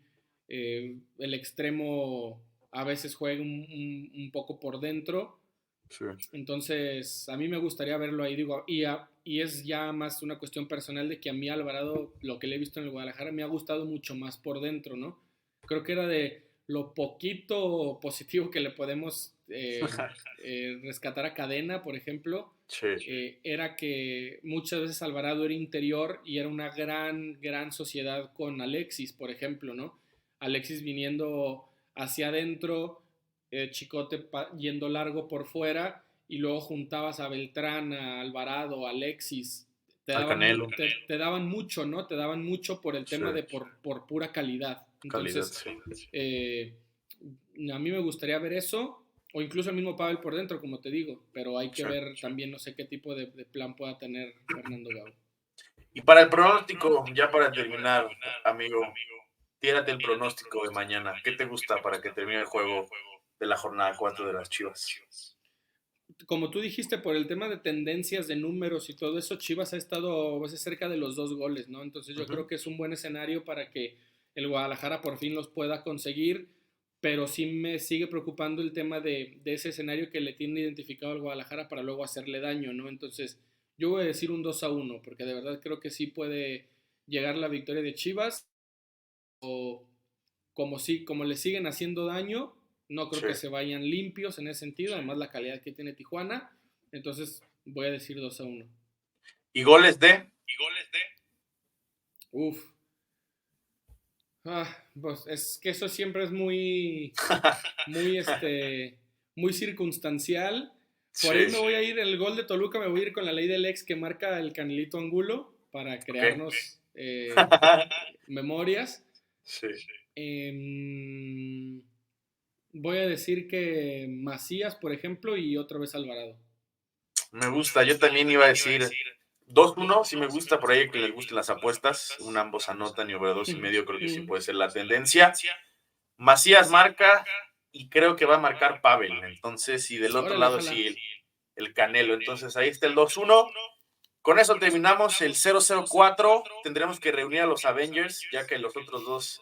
el extremo a veces juega un poco por dentro. Sí. Entonces, a mí me gustaría verlo ahí, digo, y es ya más una cuestión personal de que a mí Alvarado, lo que le he visto en el Guadalajara, me ha gustado mucho más por dentro, ¿no? Creo que era de lo poquito positivo que le podemos rescatar a Cadena, por ejemplo, Sí. era que muchas veces Alvarado era interior y era una gran sociedad con Alexis, por ejemplo, ¿no? Alexis viniendo hacia adentro, Chicote yendo largo por fuera y luego juntabas a Beltrán, a Alvarado, a Alexis, Al Canelo. te daban mucho, ¿no? Te daban mucho por el Sí. tema de por pura calidad. Calidad, Entonces, sí. eh, a mí me gustaría ver eso, o incluso el mismo Pavel por dentro, como te digo, pero hay que Sí. ver también, no sé qué tipo de plan pueda tener Fernando Gago. Y para el pronóstico, ya para terminar, amigo, tírate el pronóstico de mañana. ¿Qué te gusta para que termine el juego de la jornada 4 de las Chivas? Como tú dijiste, por el tema de tendencias, de números y todo eso, Chivas ha estado a veces cerca de los 2 goles, ¿no? Entonces yo creo Ujú. que es un buen escenario para que el Guadalajara por fin los pueda conseguir, pero sí me sigue preocupando el tema de ese escenario que le tiene identificado al Guadalajara para luego hacerle daño, ¿no? Entonces yo voy a decir un 2-1, porque de verdad creo que sí puede llegar la victoria de Chivas, o como le siguen haciendo daño, no creo Sí. que se vayan limpios en ese sentido, además la calidad que tiene Tijuana, entonces voy a decir 2-1. ¿Y goles de? Uf, pues es que eso siempre es muy, muy circunstancial. Por ahí Sí. me voy a ir, el gol de Toluca me voy a ir con la ley del ex que marca el Canelito Angulo para Ok. crearnos memorias. Sí. Em, Voy a decir que Macías, por ejemplo, y otra vez Alvarado. Me gusta. Yo también iba a decir 2-1, si me gusta, por ahí que les gusten las apuestas. Un ambos anotan y over 2.5, creo que sí puede ser la tendencia. Macías marca y creo que va a marcar Pavel. Entonces, y del otro Órale, lado, ojalá. sí, el Canelo. Entonces, ahí está el 2-1. Con eso terminamos el 0-0-4. Tendremos que reunir a los Avengers, ya que los otros dos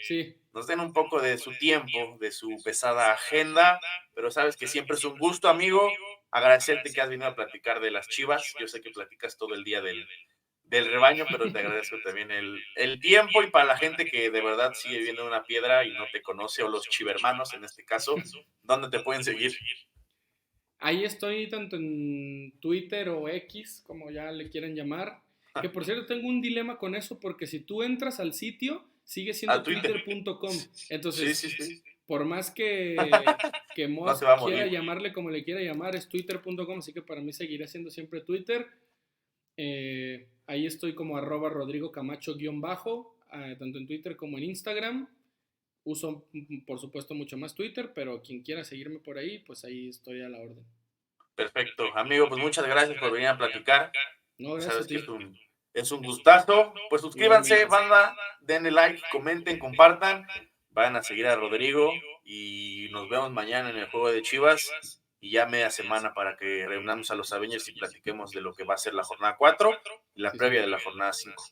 Sí, nos den un poco de su tiempo, de su pesada agenda. Pero sabes que siempre es un gusto, amigo. Agradecerte que has venido a platicar de las Chivas. Yo sé que platicas todo el día del rebaño, pero te agradezco también el tiempo. Y para la gente que de verdad sigue viendo una piedra y no te conoce, o los chivermanos en este caso, ¿dónde te pueden seguir? ahí estoy tanto en Twitter o X, como ya le quieran llamar. Que por cierto tengo un dilema con eso porque si tú entras al sitio, sigue A siendo Twitter. twitter.com. Sí, Entonces, sí, sí. Por más que No se Musk va a quiera morir. llamarle como le quiera llamar, es twitter.com, así que para mí seguirá siendo siempre Twitter. Ahí estoy como @Rodrigo Camacho _, tanto en Twitter como en Instagram. Uso, por supuesto, mucho más Twitter, pero quien quiera seguirme por ahí, pues ahí estoy a la orden. Perfecto. Amigo, pues muchas gracias por venir a platicar. No, gracias a Sabes que ti. es un gustazo. Pues suscríbanse, Igualmente. banda, denle like, comenten, compartan. Vayan a seguir a Rodrigo y nos vemos mañana en el juego de Chivas y ya media semana para que reunamos a los Avengers y platiquemos de lo que va a ser la jornada 4 y la Sí, previa señor. de la jornada 5.